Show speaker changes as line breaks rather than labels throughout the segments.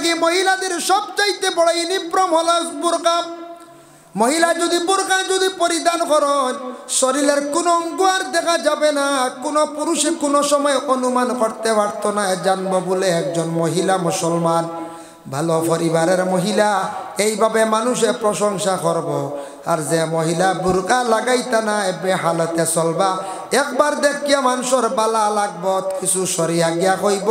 লাগি মহিলাদের সবচাইতে বড় ইউনিফর্ম হলো বুরকা। মহিলা যদি বুরকা যদি পরিধান করেন শরীরের কোনো অঙ্গ আর দেখা যাবে না। কোনো পুরুষে কোনো সময় অনুমান করতে পারতো না জানবো বলে একজন মহিলা মুসলমান ভালো পরিবারের মহিলা এইভাবে মানুষে প্রশংসা করব। আর যে মহিলা বুরকা লাগাইতা না বেহালতে চলবা একবার দেখিয়া মানুষের বালা লাগব কিছু সরিয়া গিয়া কইব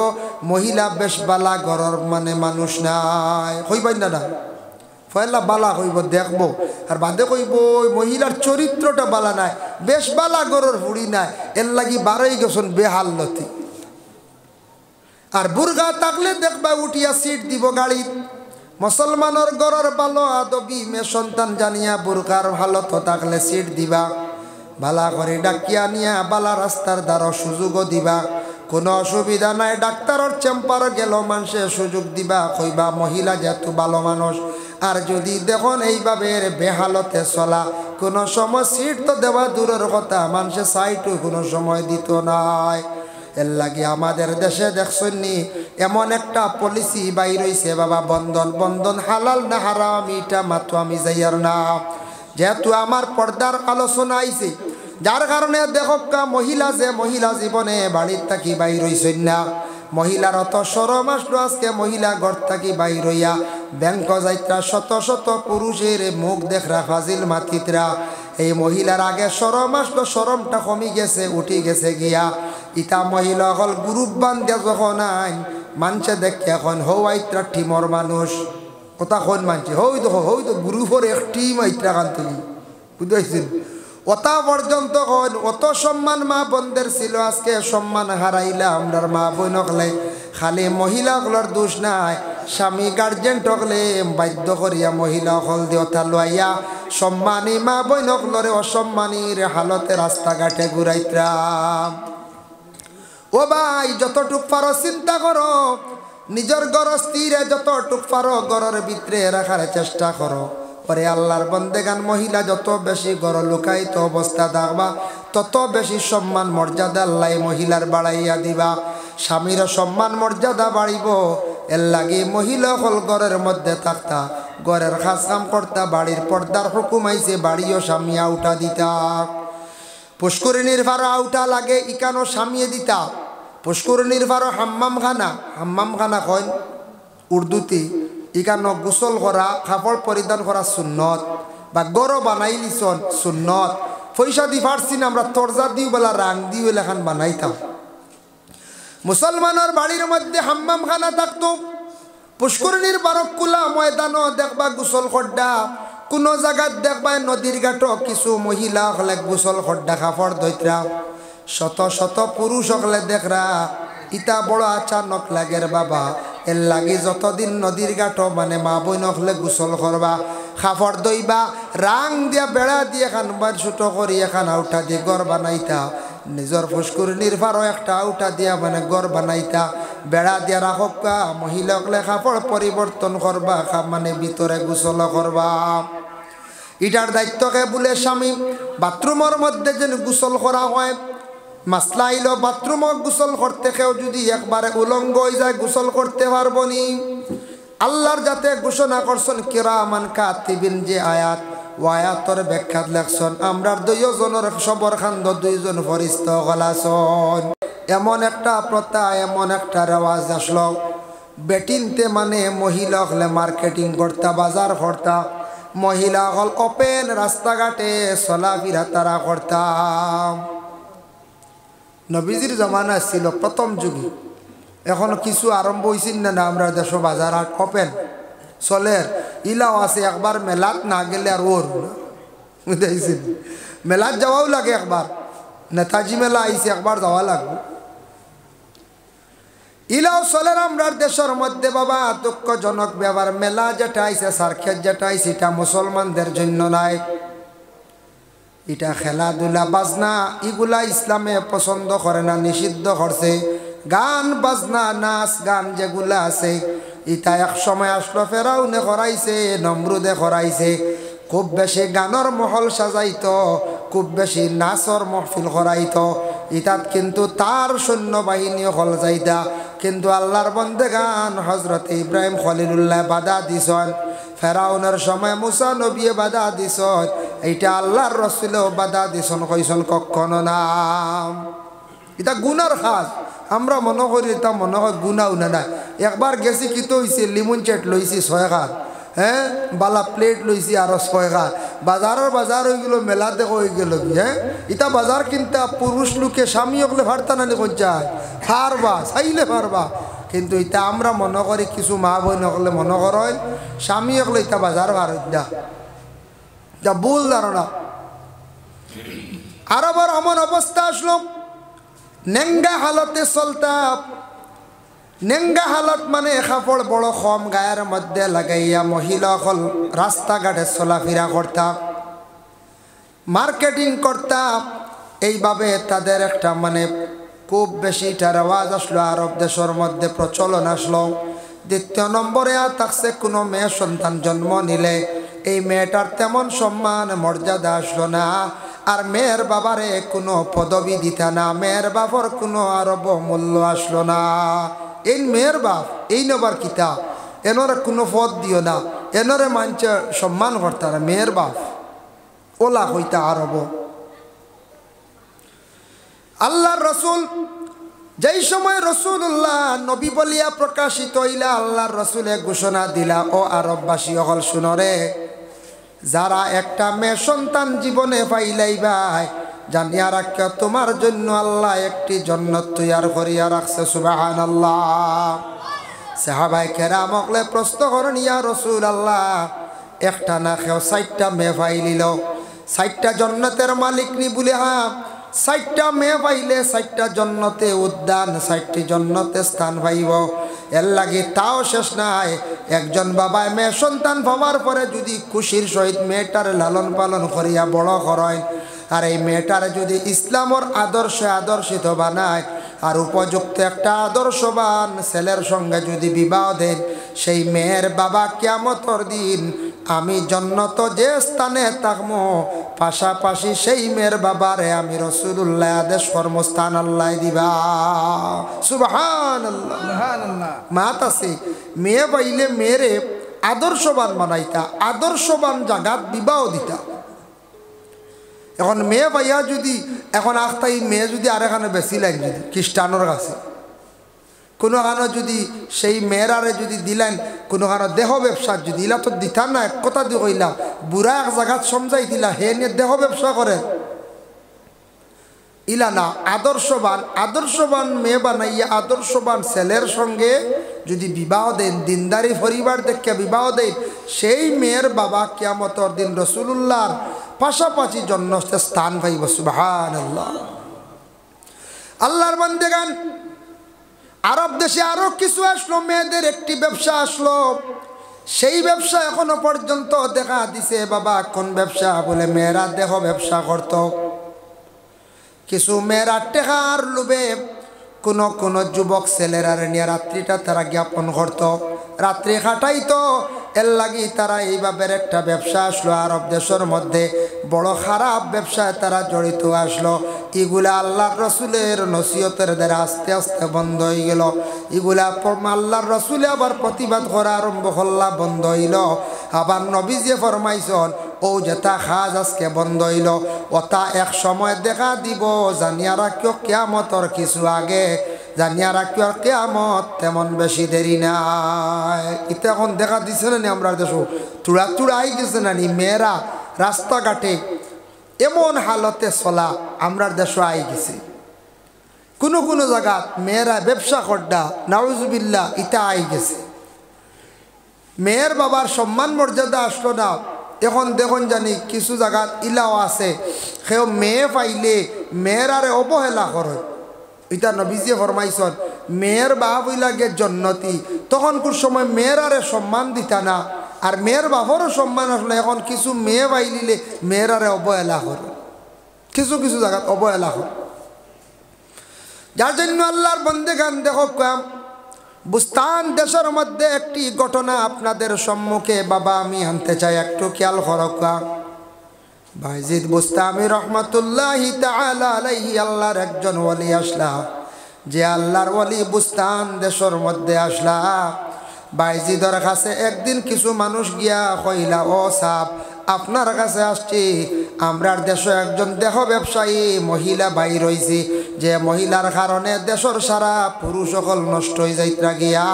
মহিলা বেশ বালা ঘরের মানে মানুষ নাই কইবাই না না পয়লা বালা কইব দেখবো আর বাদে কইব ওই মহিলার চরিত্রটা বালা নাই বেশ বালা ঘরের হুড়ি নাই এর লাগি বারোই গেছেন বেহালতি। আর বুরগা থাকলে দেখবা উঠিয়া সিট দিব গাড়িত। মুসলমানের ঘরের ভালো আদবি মেয়ে সন্তান জানিয়া বুরকার ভালো থাকলে সিট দিবা ভালা করে ডাকিয়া নিয়া বালা রাস্তার দ্বারা সুযোগও দিবা। কোনো অসুবিধা নাই ডাক্তারের চেম্বার গেল মানুষে সুযোগ দিবা কইবা মহিলা যেহেতু ভালো মানুষ। আর যদি দেখুন এইভাবে বেহালতে চলা কোনো সময় সিট তো দেওয়া দূরের কথা মানুষে সাইটও কোনো সময় দিত নাই। এর লাগে আমাদের দেশে দেখছনি এমন একটা পলিসি বাইর হইছে বাবা বন্ধন বন্ধন হালাল না হারাম এটা মাত্র আমি যাইয়ার না। যেহেতু আমার পর্দার আলোচনা আইছে যার কারণে দেখকা মহিলা যে মহিলা জীবনে বাড়ির থাকি বাইর হইছেন না মহিলার অত শরম আসলো আজকে মহিলা ঘর থাকি বাইর হইয়া ব্যাংক যাইত্রা শত শত পুরুষের মুখ দেখরা ফাজিল মাতিতরা এই মহিলার আগে শরম আসলো শরমটা কমি গেছে উঠি গেছে গিয়া ইটা মহিলা হল গ্রুপ বান্ধে যখন আইন মানছে দেখে এখন হৌ আইত্রা টিমর মানুষ কথা কোন মানছে হই তো গ্রুপের এক টিম আইত্রা কান তুলি বুঝতে ওটা পর্যন্ত অত সম্মান মা বোনদের ছিল আজকে সম্মান হারাইলা আমরার মা বোন হলে খালি মহিলাগুলোর দোষ নাই স্বামী গার্জেন টকলে বাধ্য করিয়া মহিলা হল দেওতা লইয়া সম্মানী মা বোন হলরে অসম্মানীর হালতে রাস্তাঘাটে ঘুরাইতাম। ও ভাই যতটুক পারো চিন্তা করো নিজের ঘর স্থিরে যতটুক পারো ঘরের ভিতরে রাখার চেষ্টা করো। পরে আল্লাহর বন্দেগান মহিলা যত বেশি ঘর লুকায়িত অবস্থা থাকবা তত বেশি সম্মান মর্যাদা আল্লাহ মহিলার বাড়াইয়া দিবা। স্বামীর সম্মান মর্যাদা বাড়িব এর লাগে মহিলা হল ঘরের মধ্যে থাকতা ঘরের কাজ কাম করতা বাড়ির পর্দার হুকুম আইছে বাড়িও স্বামী আউটা দিতা। পুষ্করিণীর ভাড়া আউটা লাগে ইকানো স্বামীয়ে দিতা। পুষ্করিণীর ভাড়া হাম্মাম খানা কয় উর্দুতে ইকানো গোসল করা কাপড় পরিধান করা সুন্নত বা গরো বানাই লিছন সুন্নত পয়সা দি পারছি না আমরা তরজা দিও বেলা রাং দিও এলাকান বানাইতাম। মুসলমানের বাড়ির মধ্যে হাম্মাম খানা থাকতো। পুষ্করিণীর বারকুলা ময়দানও দেখবা গোসল খড্ডা কোনো জায়গায় দেখবা নদীর ঘাটও কিছু মহিলা হলে গোসল খড্ডা কাপড় ধৈত্রা শত শত পুরুষ হলে দেখরা ইটা বড় আচানক লাগের বাবা এর লাগে যতদিন নদীর ঘাটও মানে মা বইন হলে গোসল করবা কাপড় দইবা রাং দিয়া বেড়া দিয়ে খানবার ছোটো করি এখান আউটা দিয়ে গড় বানাইতা নিজের পুষ্করিণীর পারও একটা আউটা দিয়া মানে গড় বানাইতা বেড়া দিয়া রাখবা মহিলা হলে কাপড় পরিবর্তন করবা মানে ভিতরে গোসল করবা। ইটার দায়িত্বকে বলে স্বামী বাথরুমের মধ্যে যেন গোসল করা হয় মাসলা আইল বাথরুমত গোসল করতে কেউ যদি একবারে উলঙ্গ হয়ে যায় গোসল করতে পারবো নি। আল্লাহর যাতে ঘোষণা করছেন কিরামান কাতিবিন যে আয়াত ও আয়াতর ব্যাখ্যাত লেখছেন আমরার দুইজনের সবর খান্দ দুইজন ফরিস্তা গলাছন। এমন একটা প্রথা এমন একটা রেওয়াজ আসলো বেটিনতে মানে মহিলা হলে মার্কেটিং করতা বাজার করতা মহিলা হল ওপেন রাস্তাঘাটে চলাফেরা তারা করতাম। নবীজির জমানা ছিল প্রথম যুগে এখনো কিছু আরম্ভ হয়েছিল না আমরা দেশ বাজার আর ওপেন চলের ইলাও আছে একবার মেলাত না গেলে আর ওর বুঝেছিল মেলাত যাওয়াও লাগে একবার নেতাজি মেলা আইসে একবার যাওয়া লাগবে ইলাও চলের আমরা দেশের মধ্যে বাবা দুঃখজনক ব্যাপার মেলা যেটা আইসে সার্কেট যেটা আইসে এটা মুসলমানদের জন্য নাই। এটা খেলাধুলা বাজনা এগুলা ইসলামে পছন্দ করে না নিষিদ্ধ করছে। গান বাজনা নাচ গান যেগুলা আছে এটা এক সময় আসলো ফেরাউনে করাইছে নমরুদে করাইছে খুব বেশি গানের মহল সাজাইতো খুব বেশি নাচর মহফিল করাইতো ইতাত কিন্তু তার সৈন্যবাহিনী হল যাইতা কিন্তু আল্লাহর বন্দেগান হযরত ইব্রাহিম খলিলুল্লাহ বাধা দিছেন, ফেরাউনের সময় মুসা নবী বাধা দিছেন, এইটা আল্লাহর রাসূলও বাধা দিছেন, কইছেন কখনো না। এটা গুনার কাজ। আমরা মনে করি এটা মনে হয় গুনাও না। একবার গেছি কি তো হয়েছে, লিমন চেট লইছি 6 খান, হ্যাঁ, বালা প্লেট লইছি আরো 6 খান। বাজার হয়ে গেল, মেলা দেখো হয়ে গেল কি, হ্যাঁ। এটা বাজার কিনতে পুরুষ লোকে স্বামী হকলে ভারতা নানি কঞ্চায় পারবা, চাইলে পারবা। কিন্তু এটা আমরা মনে করি, কিছু মা বোন হকলে মনে করেন স্বামী হকলে এটা বাজার ভারত যা ভুল ধারণা। আরবার এমন অবস্থা আসলো, নেঙ্গা হালতে চলতা। নেঙ্গা হালত মানে কাপড় বড় কম গায়ের মধ্যে লাগাইয়া মহিলা হল রাস্তাঘাটে চলাফেরা করতাম, মার্কেটিং করতাম। এইভাবে তাদের একটা মানে খুব বেশি এটার আওয়াজ আসলো, আরব দেশের মধ্যে প্রচলন আসলো। দ্বিতীয় নম্বরে থাকছে কোনো মেয়ে সন্তান জন্ম নিলে এই মেয়েটার তেমন সম্মান মর্যাদা আসলো না, আর মেয়ের বাবারে কোনো পদবি দিতা না, মেয়ের বাবার কোনো আরব মূল্য আসলো না। এই মেয়ের বাপ এই নবার কিতা, এনরে কোনো পদ দিও না, এনরে মানছে সম্মান করতা না, মেয়ের বাপ ওলা হইতা আরব। আল্লাহর রসুল যেই সময় রসুল্লাহ নবী বলিয়া প্রকাশিত হইলা, আল্লাহর রসুলে ঘোষণা দিলা, ও আরববাসী হল শুনরে, যারা একটা মেয়ে সন্তান জীবনে পাইলাই ভাই, জানিয়া রাখিয়া তোমার জন্য আল্লাহ একটি জান্নাত তৈয়ার করিয়া রাখছে। সুবহানাল্লাহ। সাহাবায়ে কেরাম হকলে প্রশ্ন করেন, ইয়া রাসূলুল্লাহ, একটা না খেও 4টা মেয়ে পাইলিল, 4টা জান্নাতের মালিক নি বলে? হ্যাঁ, 4টা মেয়ে পাইলে 4টা জান্নাতে উদ্যান, 4টি জান্নাতে স্থান পাইব। এর লাগি তাও শেষ নাই, একজন বাবায় মেয়ে সন্তান পাওয়ার পরে যদি খুশির সহিত মেয়েটার লালন পালন করিয়া বড় করেন, আর এই মেয়েটার যদি ইসলামর আদর্শে আদর্শিত বানায়, আর উপযুক্ত একটা আদর্শবান ছেলের সঙ্গে যদি বিবাহ দেন, সেই মেয়ের বাবা কিয়ামতের দিন আমি জান্নাত যে স্থানে থাকবো, পাশাপাশি সেই মেয়ের বাবারে আমি রাসূলুল্লাহ আদেশ কর্মস্থান আল্লাহ দিবা। সুবহানাল্লাহ, সুবহানাল্লাহ। মাতাসি মেয়ে পাইলে মেয়েরে আদর্শবান বানাইতা, আদর্শবান জায়গাত বিবাহ দিতা। এখন মেয়ে পাইয়া যদি এখন আখতাই মেয়ে যদি আর এখানে বেশি লাইন যদি খ্রিস্টানোর কাছে কোনোখানে যদি সেই মেয়েরারে যদি দিলেন কোনোখানে দেহ ব্যবসা যদি, ইলা তো দিতাম না, এক কথা দিয়ে কইলাম, বুড়া এক জায়গাত সমঝাই দিলা, হে নিয়ে দেহ ব্যবসা করে ইলা না। আদর্শবান আদর্শবান মেয়ে বানাইয়া আদর্শবান ছেলের সঙ্গে যদি বিবাহ দেন, দিনদারি পরিবার দেখে বিবাহ দেন, সেই মেয়ের বাবা কিয়ামতের দিন রাসূলুল্লাহর পাশাপাশি জান্নাতে স্থান পাইব। সুবহানাল্লাহ। আল্লাহর বান্দেগান, আরব দেশে আরো কিছু আসলো, মেয়েদের একটি ব্যবসা আসলো। সেই ব্যবসা এখনো পর্যন্ত দেখা দিছে। বাবা কোন ব্যবসা? বলে মেয়েরা দেহ ব্যবসা করত। কিছু মেয়েরা টেকার লোভে কোন যুবক ছেলেরা নিয়ে রাত্রিটা তারা জ্ঞাপন করত, রাত্রি কাটাইতো। এর লাগি তারা এইভাবে একটা ব্যবসা আসলো আরব দেশের মধ্যে, বড় খারাপ ব্যবসায় তারা জড়িত আসলো। এগুলা আল্লাহর রসুলের নসিহতের দ্বারা আস্তে আস্তে বন্ধ হয়ে গেল। এগুলা আল্লাহর রসুলে আবার প্রতিবাদ করা আরম্ভ করলা, বন্ধ হইল। আবার নবীজি ফরমাইছন, ও যেটা খাজ আজকে বন্ধ হইল, ওটা এক সময় দেখা দিব। জানিয়া রাখিও কিয়ামতর কিছু আগে, জানিয়া রাখিও কিয়ামত তেমন বেশি দেরি নাই। এটা এখন দেখা দিছে না, আমরা দেশ চূড়া আই গেছে না, মেয়েরা রাস্তাঘাটে এমন হালতে চলা আমরা দেশ আই গেছে। কোনো জায়গা মেয়েরা ব্যবসা করডা, নাউজুবিল্লাহ, ইটা আই গেছে। মেয়ের বাবার সম্মান মর্যাদা আসলো না। এখন দেখুন জানি কিছু জায়গাত ইলাও আছে, সেও মেয়ে পাইলে মেয়েরারে অবহেলা করে। এটা নবীজি ফরমাইছন, মেয়ের বাপ লাগে জন্নতি। তখন কোন সময় মেয়েরারে সম্মান দিতা না, আর মেয়ের বাপরও সম্মান আসলে এখন কিছু মেয়ে পাইলিলে মেয়েরারে অবহেলা করে, কিছু জায়গাত অবহেলা করে। যার জন্য আল্লাহর বন্দেগান দেখো, বুস্তান দেশের মধ্যে একটি ঘটনা আপনাদের সম্মুখে বাবা আমি আনতে চাই, একটু খেয়াল করকা। বাইজিদ বুস্তামি রহমতুল্লাহি তাআলা আলাইহি, আল্লাহর একজন ওলি আসলা। যে আল্লাহর ওলি বুস্তান দেশের মধ্যে আসলা বাইজিদর কাছে একদিন কিছু মানুষ গিয়া কইলা ও সাপ আপনার কাছে আসছি আমরার দেশে একজন দেহ ব্যবসায়ী মহিলা বাইর হইছি যে মহিলার কারণে দেশের সারা পুরুষ সকল নষ্ট হয়ে যাইত্রা গিয়া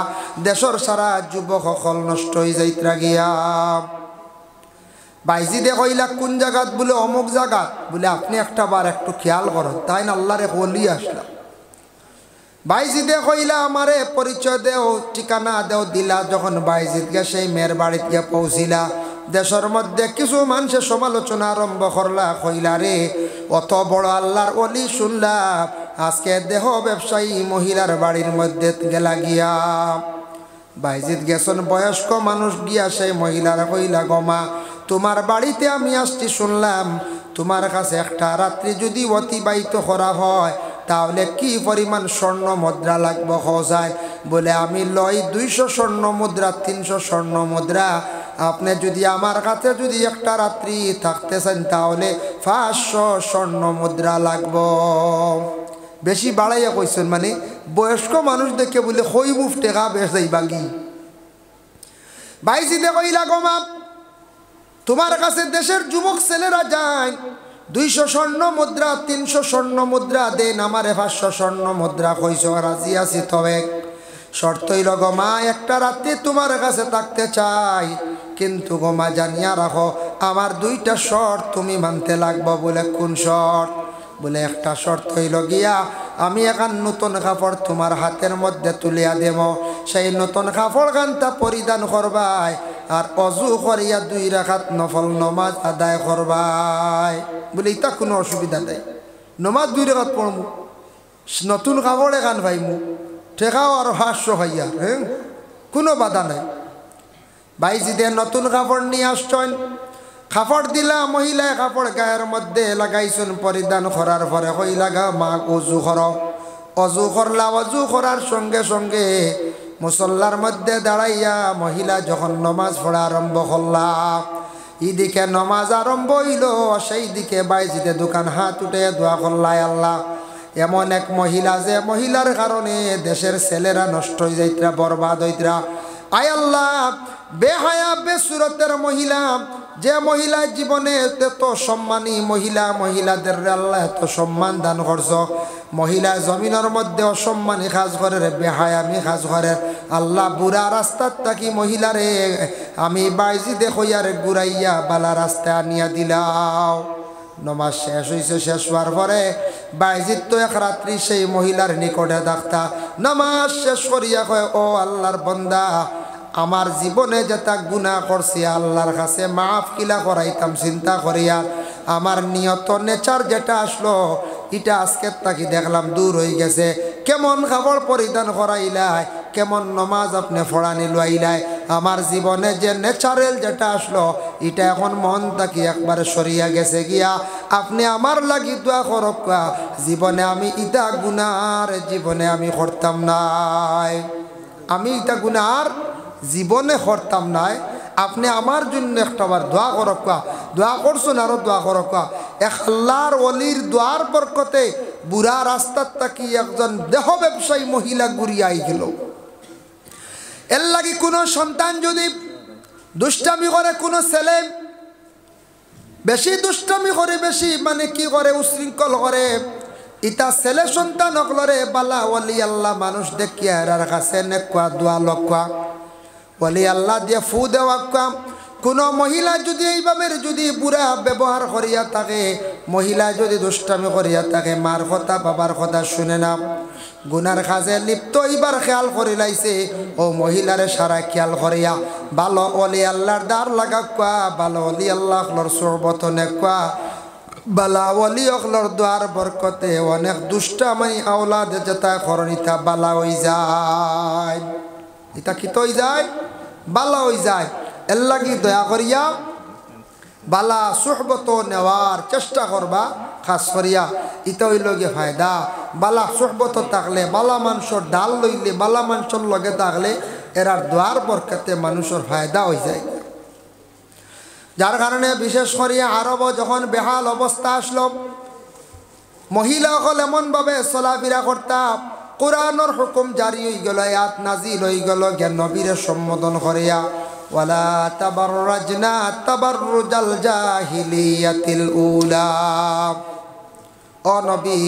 দেশের সারা যুবক সকল নষ্ট হয়ে যাইত্রা গিয়া বাইজিদে কইলা কোন জায়গাত বলে অমুক জায়গাত বলে আপনি একটা বার একটু খেয়াল করেন তাই না আল্লাহরে বলি আসলাম বাইজিদে কইলা আমারে পরিচয় দেও ঠিকানা দেও দিলা যখন বাইজিদ গে সেই মেয়ের বাড়িতে গিয়ে পৌঁছিলা দেশের মধ্যে কিছু মানুষের সমালোচনা আরম্ভ করলা কইলা রে অত বড় আল্লাহর ওলি শুনলাম আজকে দেহ ব্যবসায়ী মহিলার বাড়ির মধ্যে গেলা গিয়া বাইজিদ গেছেন বয়স্ক মানুষ গিয়া সেই মহিলারা কইলা গমা তোমার বাড়িতে আমি আসছি শুনলাম তোমার কাছে একটা রাত্রি যদি অতিবাহিত করা হয় তাহলে কি পরিমাণ স্বর্ণ মুদ্রা লাগবে খোঁজায় বলে আমি লই 200 স্বর্ণ মুদ্রা 300 স্বর্ণ মুদ্রা আপনি যদি আমার কাছে যদি একটা রাত্রি থাকতে চান তাহলে 500 স্বর্ণ মুদ্রা লাগবে বেশি বাড়াইয়া কইছেন মানে বয়স্ক মানুষ দেখে বলে কই মুফ টেকা বেশ যাইবাগি বাইজিদে কইলা গমা তোমার কাছে দেশের যুবক ছেলেরা যায় 200 স্বর্ণ মুদ্রা 300 স্বর্ণ মুদ্রা দেন আমারে 500 স্বর্ণ মুদ্রা কইছ রাজি আছি তবে শর্ত হইল গমা একটা রাত্রি তোমার কাছে থাকতে চাই কিন্তু গমা জানিয়া রাখো আমার 2টা শর্ত তুমি মানতে লাগবে বলে কোন শর্ত বলে একটা শর্ত হইল গিয়া আমি এখন নতুন কাপড় তোমার হাতের মধ্যে তুলিয়া দেব সেই নতুন কাপড় গানটা পরিধান করবাই আর অজু করিয়া 2 রাকাত নফল নমাজ আদায় করবাই বলে এটা কোনো অসুবিধা নাই নমাজ 2 রাকাত পড়মু নতুন কাপড়ে গান ভাইমু ঠেকাও আর 500 ভাইয়া হ্যাঁ কোনো বাধা নাই বাইজিদে নতুন কাপড় নিয়ে আসছেন কাপড় দিলা মহিলায় কাপড় গায়ের মধ্যে লাগাইছেন পরিধান করার পরে কই লাগা মা অজু কর অজু করলা অজু করার সঙ্গে সঙ্গে মুসল্লার মধ্যে দাঁড়াইয়া মহিলা যখন নমাজ পড়া আরম্ভ করলা এদিকে নমাজ আরম্ভ হইল সেই দিকে বাইজিদে দোকান হাত উঠে দোয়া করলাই আল্লাহ এমন এক মহিলা যে মহিলার কারণে দেশের ছেলেরা নষ্ট হয়ে যাইতরা বরবাদ হইতরা আয় আল্লাহ বেহায়া বেসুরতের মহিলা যে মহিলা জীবনে এত সম্মানী মহিলা মহিলাদের আল্লাহ এত সম্মান দান করছ মহিলা জমিনের মধ্যে অসম্মানী কাজ করে বেহায়ামি কাজ করে আল্লাহ বুড়া রাস্তার থাকি মহিলারে আমি বাইজিদে কইয়ারে ঘুরাইয়া বালা রাস্তায় আনিয়া দিলাও নমাজ শেষ হয়েছে শেষ হওয়ার পরে বাইজিদ তো এক রাত্রি সেই মহিলার নিকটে থাকতা নমাজ শেষ করিয়া কয় ও আল্লাহর বন্দা আমার জীবনে যেটা গুনাহ করছি আল্লাহর কাছে মাফ কিলা করাইতাম চিন্তা করিয়া আমার নিয়ত নেচার যেটা আসলো এটা আজকের তাকি দেখলাম দূর হয়ে গেছে কেমন কাপড় পরিধান করাইলাই কেমন নমাজ আপনি পড়ানি লইলাই আমার জীবনে যে ন্যাচারাল যেটা আসলো এটা এখন মন তাকি একবারে সরিয়া গেছে গিয়া আপনি আমার লাগি দোয়া করক জীবনে আমি ইটা গুনার জীবনে আমি করতাম নাই আমি ইটা গুনার জীবনে করতাম নাই আপনি আমার জন্য একটাবার দোয়া করক দোয়া করছেন আরো দোয়া করক এক আল্লাহর ওলির দোয়ার বরকতে বুড়া রাস্তার তাকি একজন দেহ ব্যবসায়ী মহিলা ঘুরিয়াই গেল এর লাগি কোনো সন্তান যদি দুষ্টামি করে কোনো ছেলে বেশি দুষ্টামি করে বেশি মানে কি করে উশৃঙ্খল করে ইটা ছেলে সন্তান হকলরে বালা ওলি আল্লাহ মানুষ দেখিয়া এরার কাছে নেকুয়া দোয়া লকুয়া ওলি আল্লাহ দিয়ে ফু দেওয়া কোনো মহিলা যদি এইভাবে যদি বুড়া ব্যবহার করিয়া থাকে মহিলা যদি দুষ্টামি করিয়া থাকে মার কথা বাবার কথা শুনে না গুনার কাজে লিপ্ত এইবার খেয়াল করে লাইছে ও মহিলারে সারা খেয়াল করিয়া ভালো ওলি আল্লাহর দ্বার লাগা কুয়া ভালো ওলি আল্লাহর সোহবত নেকুয়া বালা ওলি অখলর দ্বার বরকতে অনেক দুষ্টামি আওলাদ যেটা করণিতা বালা হয়ে যায় এটা কি তো যায় বালা হয়ে যায় এর লাগি দয়া করিয়া বালা সুহবত নেওয়ার চেষ্টা করবা খাস করিয়া ইটা হইল গিয়ে ফায়দা বালা সুহবত থাকলে বালা মানুষের ডাল লইলে বালা মানুষের লগে থাকলে এরার দ্বার বরকতে মানুষের ফায়দা হয়ে যায় যার কারণে বিশেষ করিয়া আরব যখন বেহাল অবস্থা আসলো মহিলা সকল এমনভাবে চলাফেরা করতাম কোরআনের হুকুম জারি হয়ে গেল আয়াত নাজিল হয়ে গেল জ্ঞান নবীরে সম্বোধন করিয়া ওয়ালা তাবাররাজনা তাবাররুজাল জাহিলিয়াতিল উলা ও নবী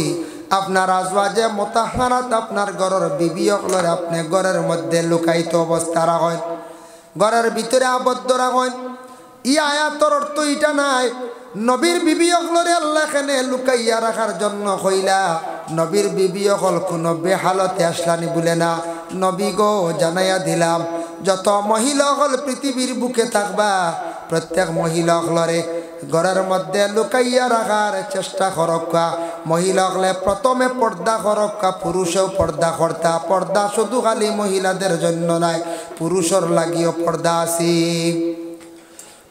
আপনার আজওয়াজে মুতাহহারাত আপনার ঘরের বিবি হকলরে আপনি ঘরের মধ্যে লুকায়িত অবস্থা রাখেন ঘরের ভিতরে আবদ্ধ রাখেন ই আয়াতর অর্থ এটা নাই নবীর বিবি হকলরে আল্লাহ এখানে লুকাইয়া রাখার জন্য কইলা নবীর বিবি হকল কোনো বেহালতে আসলানি বলে না নবী গো জানাইয়া দিলাম যত মহিলা হল পৃথিবীর বুকে থাকবা প্রত্যেক মহিলা হলরে ঘরের মধ্যে লুকাইয়া রাখার চেষ্টা করক্কা মহিলা হলে প্রথমে পর্দা করক্কা পুরুষেও পর্দা করতা পর্দা শুধু খালি মহিলাদের জন্য নাই পুরুষের লাগিও পর্দা আছে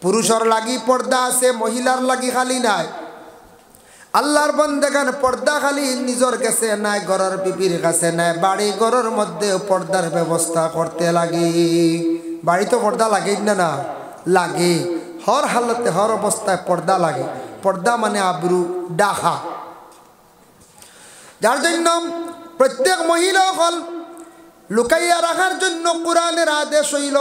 পুরুষের লাগি পর্দা আছে মহিলার লাগি খালি নাই আল্লাহর বন্দেগান পর্দা খালি নিজের কাছে নাই ঘরের বিবির কাছে নাই বাড়ি ঘরের মধ্যে পর্দার ব্যবস্থা করতে লাগে বাড়ি তো পর্দা লাগে না লাগে হর হালতে হর অবস্থায় পর্দা লাগে পর্দা মানে আবরু ডাহা যার জন্য প্রত্যেক মহিলা হল লুকাইয়া রাখার জন্য কোরআনের আদেশ হইল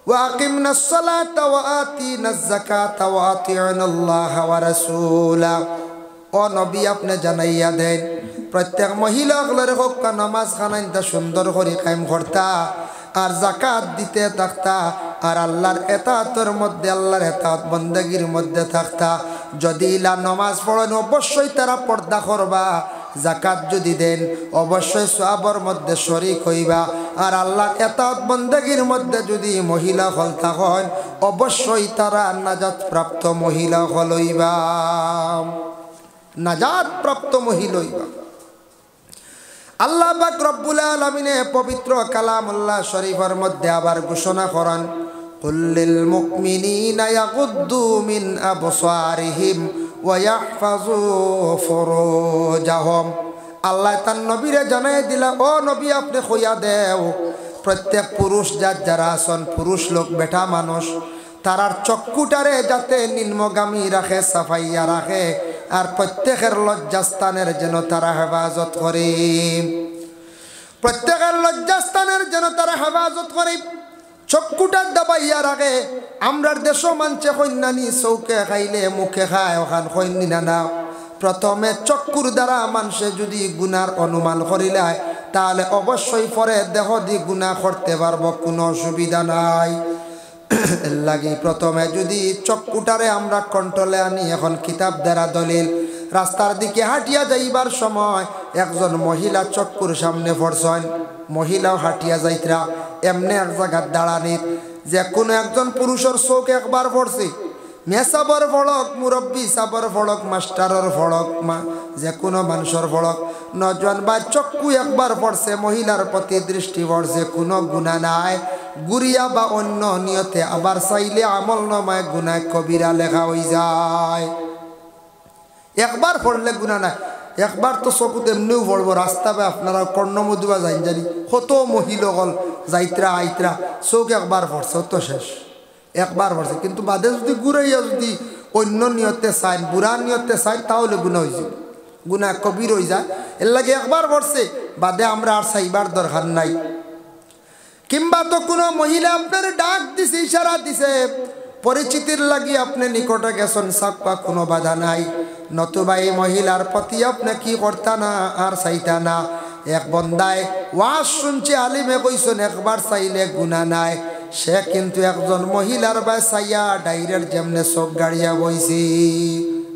وأقمنا الصلاة وآتينا الزكاة وأطيعنا الله ورسوله ও নবী আপনি জানাইয়া দেন প্রত্যেক মহিলাগুলোর হক্কা নামাজ খানাইতে সুন্দর করে কায়েম করতা আর যাকাত দিতে থাকতা আর আল্লাহর এতাতের মধ্যে আল্লাহর এতাত বন্দেগীর মধ্যে থাকতা যদি ইলা নামাজ পড়েন অবশ্যই তারা পর্দা করবা যাকাত যদি দেন অবশ্যই সওয়াবের মধ্যে শরীক হইবা আর আল্লাহর এতাত বন্দেগীর মধ্যে যদি মহিলা হল থাকেন অবশ্যই তারা নাজাত প্রাপ্ত মহিলা হইবা নাজাত প্রাপ্ত মহিলা হইবা আল্লাহ পাক রব্বুল আলামিনে পবিত্র কালামুল্লাহ শরীফের মধ্যে আবার ঘোষণা করেন কুল্লিল মুমিনিনা ইয়াগুদ্দু মিন আবসারিহিম ওয়া ইয়াহফাযু ফুরুজাহুম আল্লাহ তার নবীরে জানাই দিলা ও নবী আপনি কইয়া দেও প্রত্যেক পুরুষ যারা আছেন পুরুষ লোক বেটা মানুষ তারার চক্ষুটারে যাতে নিম্নগামী রাখে সাফাইয়া রাখে আর প্রত্যেকের লজ্জাস্থানের যেন তারা হেফাজত করে প্রত্যেকের লজ্জাস্থানের যেন তারা হেফাজত করে চক্ষুটা দাবাইয়া রাখে আমরার দেশও মানছে কন্যানি চৌকে খাইলে মুখে খায় ওখান কন্যি না প্রথমে চক্ষুর দ্বারা মানুষে যদি গুনার অনুমান করিলে তাহলে অবশ্যই পরে দেহ দি গুনাহ করতে পারবো কোনো অসুবিধা নাই লাগি প্রথমে যদি চক্ষুটারে আমরা কন্ট্রোলে আনি এখন কিতাব দ্বারা দলিল রাস্তার দিকে হাঁটিয়া যাইবার সময় একজন মহিলা চক্ষুর সামনে পড়ছেন মহিলাও হাঁটিয়া যাইতরা এমনি এক জায়গার দাঁড়ানিত যে কোনো একজন পুরুষের চোখ একবার পড়ছে মেসাবর ফড়ক মুরব্বী সাবর ফড়ক মাস্টারের ফড়ক যে কোনো মানুষের ফড়ক নজন বা চক্ষু একবার পড়ছে মহিলার প্রতি দৃষ্টি পড়ছে কোনো গুণা নাই গুরিয়া বা অন্য নিয়তে আবার চাইলে আমল নামায় গুনাহ কবিরা লেখা হয়ে যায় একবার পড়লে গুনাহ নাই একবার তো চকুতে এমনিও পড়বো রাস্তা বা আপনারা কর্ণমধুবা যাইন জানি কত মহিলা হল যাইত্রা আইত্রা চোখ একবার পড়ছে তো শেষ একবার পড়ছে কিন্তু বাদে যদি ঘুরাইয়া যদি অন্য নিয়তে চাই বুড়া নিয়তে চাই তাহলে গুনাহ হয়ে যাবে গুনাহ কবির হয়ে যায় এর লাগে একবার পড়ছে বাদে আমরা আর চাইবার দরকার নাই কিংবা তো কোনো মহিলা আপনার ডাক দিছে ইশারা দিছে পরিচিতির লাগি আপনি নিকটে গেছেন সাক্কা কোনো বাধা নাই নতুবা এই মহিলার প্রতি আপনি কি করতা না আর চাইতা না এক বন্দায় ওয়াজ শুনছে আলিমে কইছেন একবার চাইলে গুনাহ নাই সে কিন্তু একজন মহিলার বা চাইয়া ডাইরের যেমনে চোখ গাড়িয়া বইছি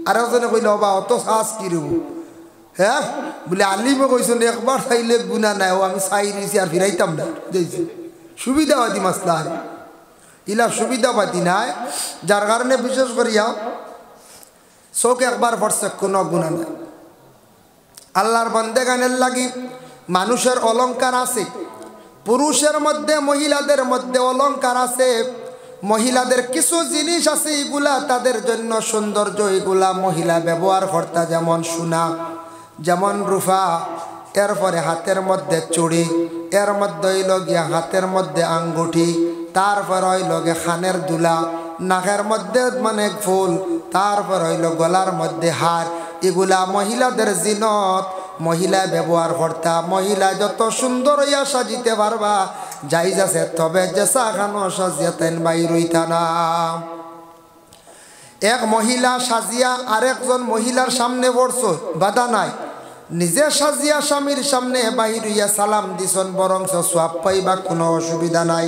আর একজনে কইল বা অত সাজ কি রব হ্যাঁ বলে আলিমে কইছেন একবার চাইলে গুনাহ নাই ও আমি চাই দিয়েছি আর ফিরাইতাম না দিয়েছি সুবিধাবাদী মাসলা ইলা সুবিধাবাদী নাই যার কারণে বিশেষ করিয়া চোখ একবার পড়ছে কোনো গুনাহ নাই আল্লাহর বান্দেগানের লাগি মানুষের অলংকার আছে পুরুষের মধ্যে মহিলাদের মধ্যে অলংকার আছে মহিলাদের কিছু জিনিস আছে এগুলা তাদের জন্য সৌন্দর্য এগুলা মহিলা ব্যবহার করতা যেমন সোনা যেমন রূপা এরপরে হাতের মধ্যে চুড়ি এর মধ্যে হইল গিয়া হাতের মধ্যে আঙ্গুঠি তারপর হইল গে খানের দুলা নাকের মধ্যে মানে ফুল তারপর হইল গলার মধ্যে হার এগুলা মহিলাদের জিনত মহিলা ব্যবহার করতা মহিলা যত সুন্দর হইয়া সাজিতে পারবা যাইজ আছে তবে যে সাখানো সাজিয়াতেন বাইর হইতা না এক মহিলা সাজিয়া আরেকজন মহিলার সামনে পড়ছ বাধা নাই নিজে সাজিয়া স্বামীর সামনে বাহির হইয়া সালাম দিছন বরং সওয়াব পাইবা কোনো অসুবিধা নাই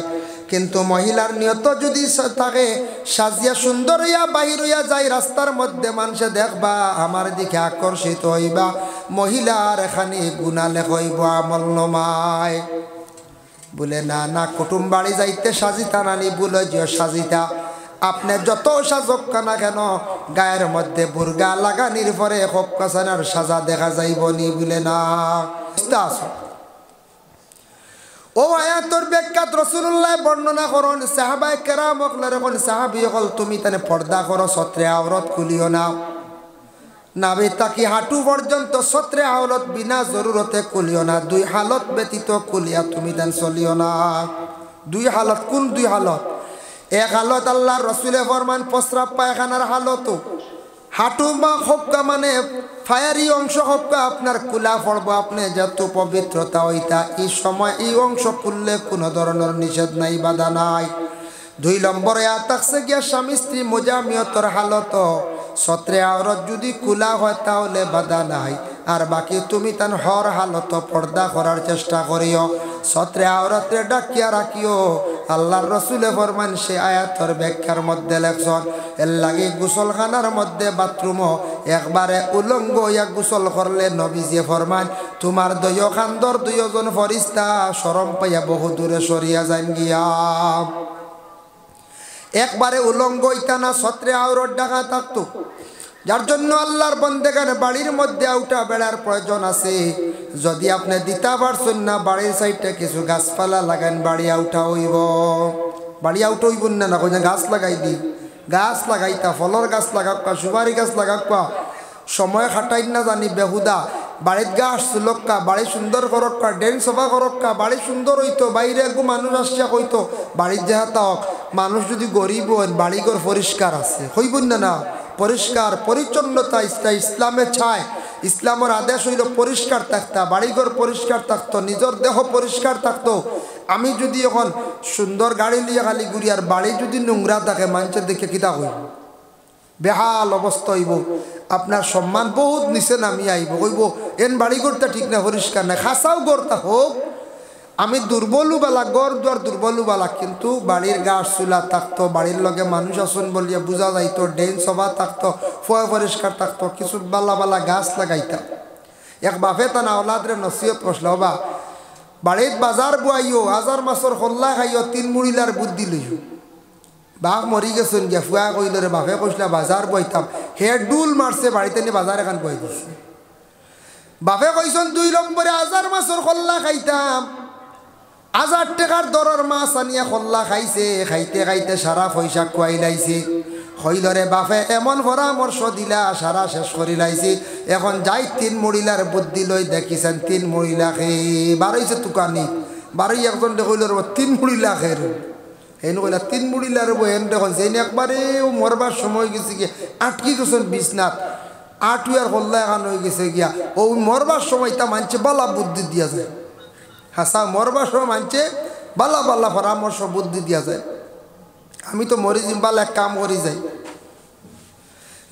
কিন্তু মহিলার নিয়ত যদি থাকে সাজিয়া সুন্দর হইয়া বাহির হইয়া যায় রাস্তার মধ্যে মানুষে দেখবা আমার দিকে আকর্ষিত হইবা মহিলার এখানে গুনাহ লেখইব আমল নমায় বলে না না কুটুম বাড়ি যাইতে সাজিতা নানি বলে যে সাজিতা আপনি যত সাজক না কেন গায়ের মধ্যে বুরগা লাগানির পরে হকাসানার সাজা দেখা যাইব নি বলে না ও আয়াতর ব্যাখ্যাত রাসূলুল্লাহ বর্ণনা করেন সাহাবায়ে কেরাম হকলের কোন সাহাবী হল তুমি তানে পর্দা করো সত্রে আওরত খুলিও না নাভি তাকি হাঁটু পর্যন্ত সত্রে আওরত বিনা জরুরতে খুলিও না দুই হালত ব্যতীত খুলিয়া তুমি তান চলিও না দুই হালত কোন দুই হালত এক হালত আল্লাহর রাসূলে ফরমান প্রস্রাব পায়খানার হালত হাঁটু বা হক্কা মানে ফায়ারি অংশ হক্কা আপনার কুলা পড়ব আপনি যত পবিত্রতা হইতা এই সময় এই অংশ খুললে কোনো ধরনের নিষেধ নাই বাধা নাই দুই নম্বরে আতাকছে গিয়া স্বামী স্ত্রী মোজামিয়তর হালত সত্রে আওরত যদি কুলা হয় তাহলে বাধা নাই আর বাকি তুমি তান হর হালত পর্দা করার চেষ্টা করিও সত্রে আওরতে ডাকিয়া রাখিও আল্লাহর রাসূলে ফরমান সে আয়াতের ব্যাখ্যার মধ্যে লেখছেন এর লাগে গোসলখানার মধ্যে বাথরুমও একবারে উলঙ্গ হইয়া গোসল করলে নবীজি ফরমান তোমার দয় খান্দর দুইজন ফরিস্তা শরম পাইয়া বহু দূরে সরিয়া যান গিয়া একবারে উলঙ্গ হইতা না সত্রে আওরত ডাকা থাকতো যার জন্য আল্লাহর বন্দেগান বাড়ির মধ্যে আউটা বেড়ার প্রয়োজন আছে যদি আপনি দিতে পারছেন না বাড়ির সাইডে কিছু গাছপালা লাগান বাড়ি আউটা হইব বাড়ি আউটা হইব না না কোন গাছ লাগাই দি গাছ লাগাইতা ফলর গাছ লাগাক্কা সুপারি গাছ লাগাক্কা সময় খাটাই না জানি বেহুদা বাড়ির গাছ সুলক্কা বাড়ি সুন্দর করক্কা ড্রেন সফা করক্কা বাড়ি সুন্দর হইতো বাইরে একটু মানুষ আসিয়া কইতো বাড়ির যেহাতা হোক মানুষ যদি গরিব হন বাড়িঘর পরিষ্কার আছে হইব না না পরিষ্কার পরিচ্ছন্নতা ইসলামের ছায় ইসলামের আদেশ হইল পরিষ্কার থাকতা বাড়িঘর পরিষ্কার থাকতো নিজের দেহ পরিষ্কার থাকতো আমি যদি এখন সুন্দর গাড়ি লিয়ে খালি ঘুরি আর বাড়ি যদি নোংরা থাকে মানুষের দেখে কিতা হইব বেহাল অবস্থা হইব আপনার সম্মান বহুত নিচে নামি আইব কইব এন বাড়িঘরটা ঠিক না পরিষ্কার না খাসাও গড়তা হোক আমি দুর্বলু বালা গড় দুয়ার দুর্বলু বালা কিন্তু বাড়ির গাছ চুলা থাকতো বাড়ির লগে মানুষ আসুন বলিয়া বোঝা যাইতো ড্রেন সভা থাকতো ফয় পরিষ্কার থাকতো কিছু বালা বালা গাছ লাগাইতাম এক বাপে তা না ওলাদরে নসিহত করছিল বা বাড়ির বাজার বুয়াইও হাজার মাসর হল্লা খাইও 3 মুড়িলার বুদ্ধি লইও বাপ মরি গেছেন গিয়া ফুয়া কইল রে বাপে কইসলা বাজার বইতাম হে ডুল মারছে বাড়িতে নিয়ে বাজার এখান বই দিছে বাপে কইছেন 2 নম্বরে হাজার মাসর হল্লা খাইতাম 1000 টাকার দরের মাছ আনিয়া খল্লা খাইছে খাইতে খাইতে সারা পয়সা খুয়াই লাইছে হইলরে বাপে এমন পরামর্শ দিলা সারা শেষ করি লাইছে এখন যাই 3 মহিলার বুদ্ধি লই দেখিছেন 3 মহিলা খেয়ে বারইছে তুকানি বারই একজন কইল 3 মহিলা খেয়ে হেন কইলা 3 মহিলার হেন দেখুন যেন একবারে মরবার সময় গেছে গিয়ে আটকি গেছেন বিছনাথ আটুয়ার হল্লা এখন হয়ে গেছে গিয়া ও মরবার সময় তা মানছে বালা বুদ্ধি দিয়া যায় হাসা মরবার সময় মানছে বালা বালা পরামর্শ বুদ্ধি দিয়া যায় আমি তো মরি জিম্বাল এক কাম করি যাই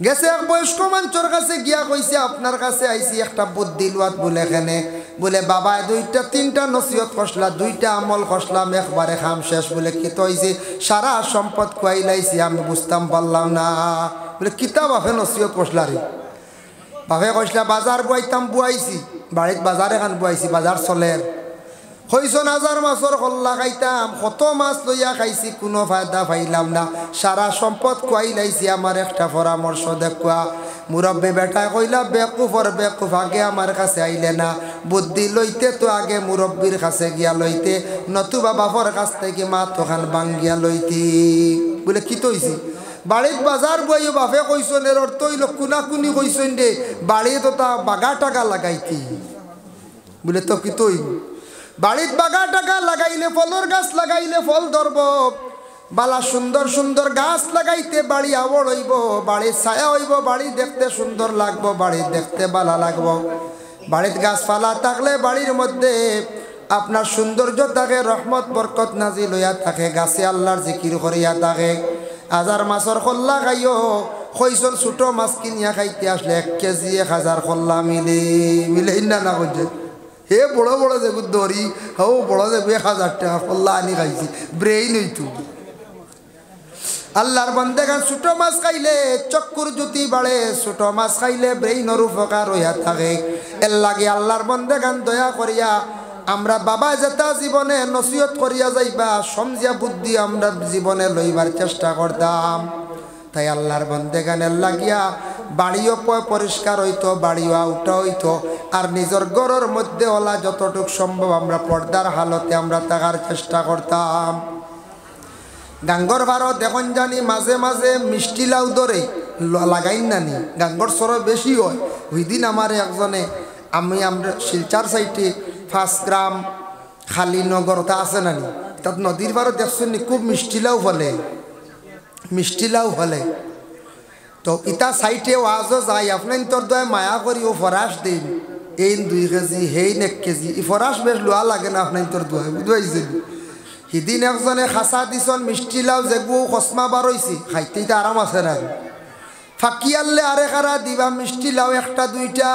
গেছে এক বয়স্ক মানুষের কাছে গিয়া কইছে আপনার কাছে আইছি একটা বুদ্ধি লওয়াত বলে এখানে বলে বাবা 2টা 3টা নসিহত করলা 2টা আমল করলাম একবারে খাম শেষ বলে কি তো হইছে সারা সম্পদ খুয়াই লাইছি আমি বুঝতাম পারলাম না বলে কিতা বাপে নসিহত করলা রে বাপে কইসলা বাজার বুয়াইতাম বুয়াইছি বাড়িত বাজার এখান বুয়াইছি বাজার চলে হইছন হাজার মাছর হল্লা খাইতাম কত মাছ লইয়া খাইছি কোনো ফায়দা পাইলাম না সারা সম্পদ খুয়াই লাইছি আমার একটা পরামর্শ দেখুয়া মুরব্বী বেটা কইলা বেকুফর বেকুফ আগে আমার কাছে আইলে না বুদ্ধি লইতে তো আগে মুরব্বীর কাছে গিয়া লইতে নতুবা বাপর কাছ থেকে মা তোখান বাঙ্গিয়া লইতি বলে কি তৈছি বাড়িত বাজার বইও বাপে কইছন এর অর্থ হইল কুনাকুনি কইছন রে বাড়ি তো তা বাগা টাকা লাগাইতি বলে তো কি তৈ বাড়িত বাগা টাকা লাগাইলে ফলর গাছ লাগাইলে ফল ধরব বালা সুন্দর সুন্দর গাছ লাগাইতে বাড়ি আবড় হইব বাড়ির ছায়া হইব বাড়ি দেখতে সুন্দর লাগবো বাড়ি দেখতে বালা লাগবো বাড়িতে গাছপালা থাকলে বাড়ির মধ্যে আপনার সৌন্দর্য থাকে, রহমত বরকত নাজিল হইয়া থাকে, গাছে আল্লাহর জিকির করিয়া থাকে। হাজার মাছর খোল্লা খাইও কইসর ছোট মাছ কিনিয়া খাইতে আসলে 1 কেজি 1000 খোল্লা মিলে না করছে। হে বড় বড় যেগুলো দড়ি হাও বড় যেগু 1000 টাকা খোল্লা আনি খাইছি, ব্রেইন হইতু। আল্লাহর বান্দাগান ছোট মাছ খাইলে চক্ষুর জ্যোতি বাড়ে, ছোট মাছ খাইলে ব্রেইনের উপকার হইয়া থাকে। এর লাগে আল্লাহর বান্দাগান দয়া করিয়া আমরা বাবা যেটা জীবনে নসিহত করিয়া যাইবা সমঝিয়া বুদ্ধি আমরা জীবনে লইবার চেষ্টা করতাম। তাই আল্লাহর বান্দাগানের লাগিয়া বাড়িও পরিষ্কার হইতো, বাড়িও আউটা হইতো, আর নিজের ঘরের মধ্যে ওলা যতটুক সম্ভব আমরা পর্দার হালতে আমরা থাকার চেষ্টা করতাম। গাঙ্গর ভারত এখন জানি মাঝে মাঝে মিষ্টি লাউ ধরে লাগাইন নানি, গাঙ্গর সর বেশি হয়। ওই দিন আমার একজনে আমরা শিলচার সাইডে 5 গ্রাম খালি নগরতা আছে নানি, তাত নদীর ভারত দেখছেন খুব মিষ্টি লাউ ফলে, মিষ্টি লাউ ফলে। তো ইটা সাইটে ওয়াজও যাই আপনার তোর দয় মায়া করি ও ফরাস দিন, এই 2 কেজি হেই 1 কেজি, ই ফরাস বেশ লোয়া লাগে না আপনার তোর দোয়া বুঝাইছেন। সেদিন একজনে খাসা দিছন মিষ্টি লাউ যেগু কসমা বার হয়েছি, খাইতে তো আরাম আছে না। ফাঁকি আনলে আরে কারা দিবা মিষ্টি লাউ 1টা 2টা,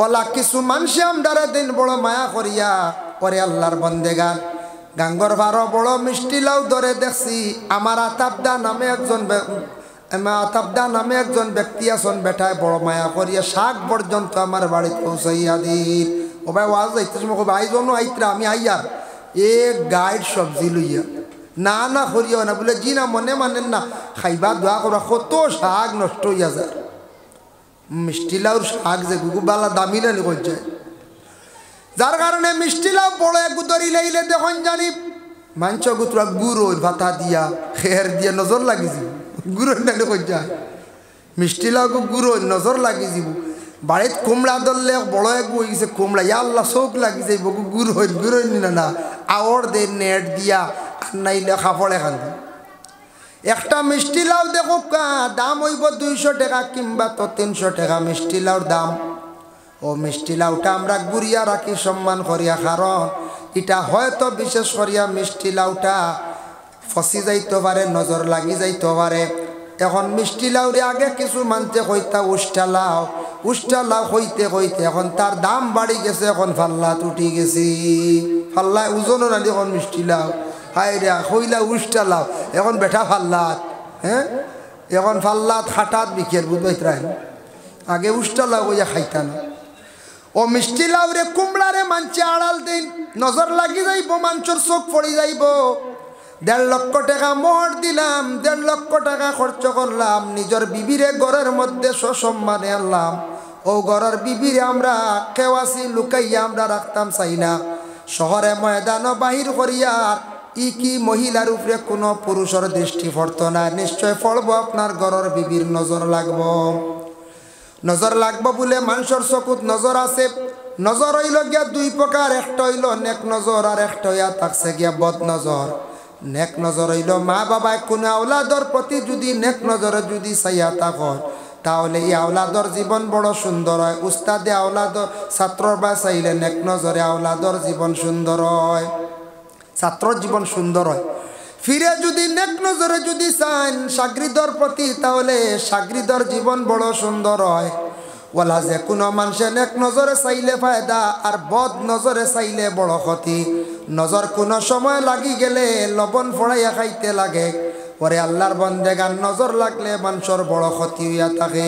ওলা কিছু মানুষে আমদারে দিন বড় মায়া করিয়া পরে আল্লাহর বন্দেগান গাঙ্গর ভারো বড় মিষ্টি লাউ ধরে দেখছি। আমার আতাবদা নামে একজন ব্যক্তি আছেন, বেটায় বড় মায়া করিয়া শাক পর্যন্ত আমার বাড়িতে পৌঁছাইয়া দিন। ও ভাই ওয়াজ যাইতে ভাই জন আইতরা আমি আইয়ার গাইড সবজি লইয়া না করিও না বলে জি না মনে মানেন না, খাইবা দোয়া করা কত শাক নষ্ট হইয়া যায়। মিষ্টি লাউর শাক যে গুবালা দামি না করছে, যার কারণে মিষ্টি লাউ বড় এক গুদরি লাইলে দেখুন জানি মাংস গুতরা গুড়ো ভাতা দিয়া খের দিয়া নজর লাগি যাব, গুড়ো নালে করছে মিষ্টি লাউ গুড়ো নজর লাগি যাব। বাড়িত কুমড়া ধরলে বড় এক বই গেছে কুমড়া, ইয়া আল্লাহ চোখ লাগি যাইব গুড়ো না আওয়ার দে নেট দিয়া নাইলে খাপড়ে খান্দি। একটা মিষ্টি লাউ দেখো দাম হইব 200 টাকা কিংবা তো 300 টাকা মিষ্টি লাউর দাম। ও মিষ্টি লাউটা আমরা গুড়িয়া রাখি সম্মান করিয়া, কারণ এটা হয়তো বিশেষ করিয়া মিষ্টি লাউটা ফসি যাইতে পারে, নজর লাগি যাইতে পারে। এখন মিষ্টি লাউরে আগে কিছু মানতে কইতা উষ্টা লাউ হইতে এখন তার দাম বাড়ি গেছে, এখন ফাল্লাত উঠি গেছি, ফাল্লায় ওজনও নালি এখন মিষ্টি লাউ হাই রে হইলা উষ্টা লাউ এখন বেটা ফাল্লাত, হ্যাঁ এখন ফাল্লাত খাটাত বিকের বুঝবাই। আগে উষ্টা লাউ হইয়া খাইতা না। ও মিষ্টি লাউ রে কুমড়ারে মানছে আড়াল দিন, নজর লাগি যাইব, মাংসর চোখ পড়ি যাইব। 1.5 লক্ষ টাকা মোহর দিলাম, 1.5 লক্ষ টাকা খরচ করলাম, নিজের বিবিরে ঘরের মধ্যে সসম্মানে আনলাম। ও ঘরের বিবিরে আমরা কেওয়াসি লুকাইয়া আমরা রাখতাম চাই না, শহরে ময়দান বাহির করিয়া ই কি মহিলার উপরে কোনো পুরুষের দৃষ্টি পড়ত না, নিশ্চয় পড়ব আপনার ঘরের বিবির নজর লাগবো বলে মানুষের চকুত নজর আছে। নজর হইল গিয়া 2 প্রকার, একটা হইল নেক নজর আর একটা হইয়া থাকছে গিয়া বদ নজর। নেক নজর হইল মা বাবায় কোনো আওলাদর প্রতি যদি নেক নজরে যদি চাইয়া থাকো তাহলে এই আওলাদর জীবন বড় সুন্দর হয়। উস্তাদে আওলাদর ছাত্রর বা চাইলে নেক নজরে আওলাদর জীবন সুন্দর হয়, ছাত্রর জীবন সুন্দর হয়। ফিরে যদি নেক নজরে যদি চান সাগরিদর প্রতি তাহলে সাগরিদর জীবন বড় সুন্দর হয়। ওলা যে কোনো মানুষে নেক নজরে চাইলে ফায়দা আর বদ নজরে চাইলে বড় ক্ষতি। নজর কোনো সময় লাগি গেলে লবণ ফড়াইয়া খাইতে লাগে, পরে আল্লাহর বন্দেগান নজর লাগলে মানুষের বড় ক্ষতি হইয়া থাকে।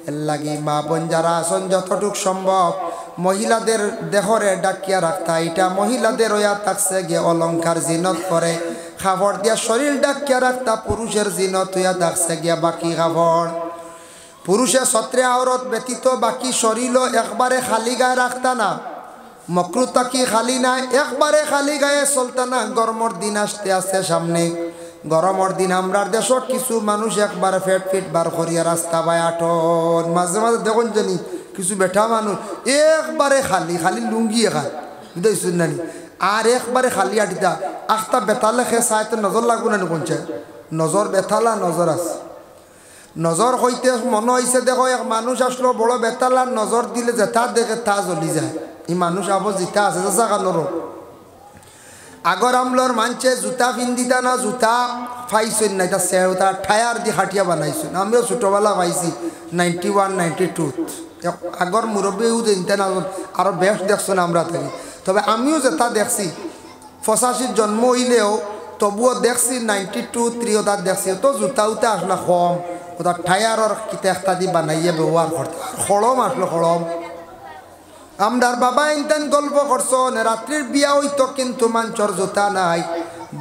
এর লাগি মা বোন যারা আসন যতটুক সম্ভব মহিলাদের দেহরে ডাকিয়া রাখতা, এটা মহিলাদের হইয়া থাকছে গিয়ে অলঙ্কার জিনত করে খাবার দিয়া শরীর ডাকিয়া রাখতা, পুরুষের জিনত হইয়া থাকছে গিয়া বাকি খাবার। পুরুষের ছত্রে আওরত ব্যতীত বাকি শরীরও একবারে খালি গায়ে রাখতা না, মকরুতা কি খালি নাই, একবারে খালি গায়ে চলতা না। গরমের দিন আসতে আসতে সামনে, গরমের দিন আমরার দেশত কিছু মানুষ একবারে ফিট বার করিয়া রাস্তা বাই আটন, মাঝে মাঝে দেখুন জানি কিছু বেঠা মানুষ একবারে খালি লুঙ্গি খায় বুঝতেছেন নানি, আর একবারে খালি আটিতা আখটা বেতালে খে চাইতে নজর লাগবো না কোন চাই, নজর বেতালা নজর আছে। নজর হইতে মনে হয়েছে দেখো এক মানুষ আসলো বড় বেতালার নজর দিলে যেটা দেখে তা জ্বলি যায়। এই মানুষ আবার জিতা আছে জাগানোরও আগর আমলর মানছে জুতা পিন্দিতা না জুতা পাইছেন না এটা সেওতা টায়ার দিয়ে খাটিয়া বানাইছেন। আমিও ছোটোবেলা পাইছি 91 92 আগর মুরব্বীও দিনতে না আরও বেশ দেখছেন আমরা থাকি। তবে আমিও যেটা দেখছি 85 জন্ম হইলেও তবুও দেখছি 92 3 ওটা দেখছি। তো জুতা উতা আসলে কম ওটা টায়ারর কিতা একটা দিয়ে বানাইয়ে ব্যবহার করতে খড়ম আসলো খড়ম। আমরার বাবা ইনতেন গল্প করছেন রাত্রির বিয়া হইতো কিন্তু মাঞ্চর জুতা নাই।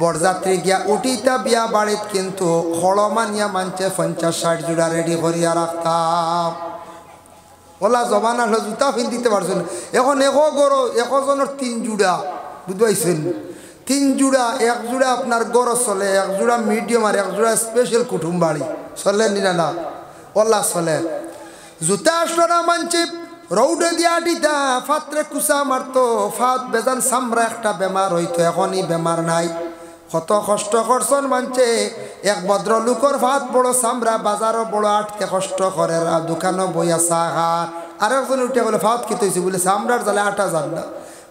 বরযাত্রী গিয়া উঠিতা বিয়া বাড়িত কিন্তু খড়মানিয়া মানছে 50-60 জোড়া রেডি করিয়া রাখতাম। ওলা জবান আসলো জুতা পিন্ধিতে পারছো না। এখন একজনের 3 জোড়া বুঝবাইছেন 3 জোড়া, 1 জোড়া আপনার গড় চলে, 1 জোড়া মিডিয়াম আর 1 জোড়া স্পেশাল কুটুম বাড়ি চলে নিরা না ওলা চলে। জুতা আসলো না মানছে রৌডে দিয়া আটিতা ফাত্রে কুসা মারতো ফাত বেজান সামরা একটা বেমার হইতো। এখনই বেমার নাই। কত কষ্ট করছেন মানছে এক ভদ্রলোকর ফাত বড় সামরা বাজারও বড় আটকে কষ্ট করে দোকানও বইয়া চা খার। আরেকজন উঠে বলে ফাত খেতে হয়েছে বলে সামরার জালে আটা যান না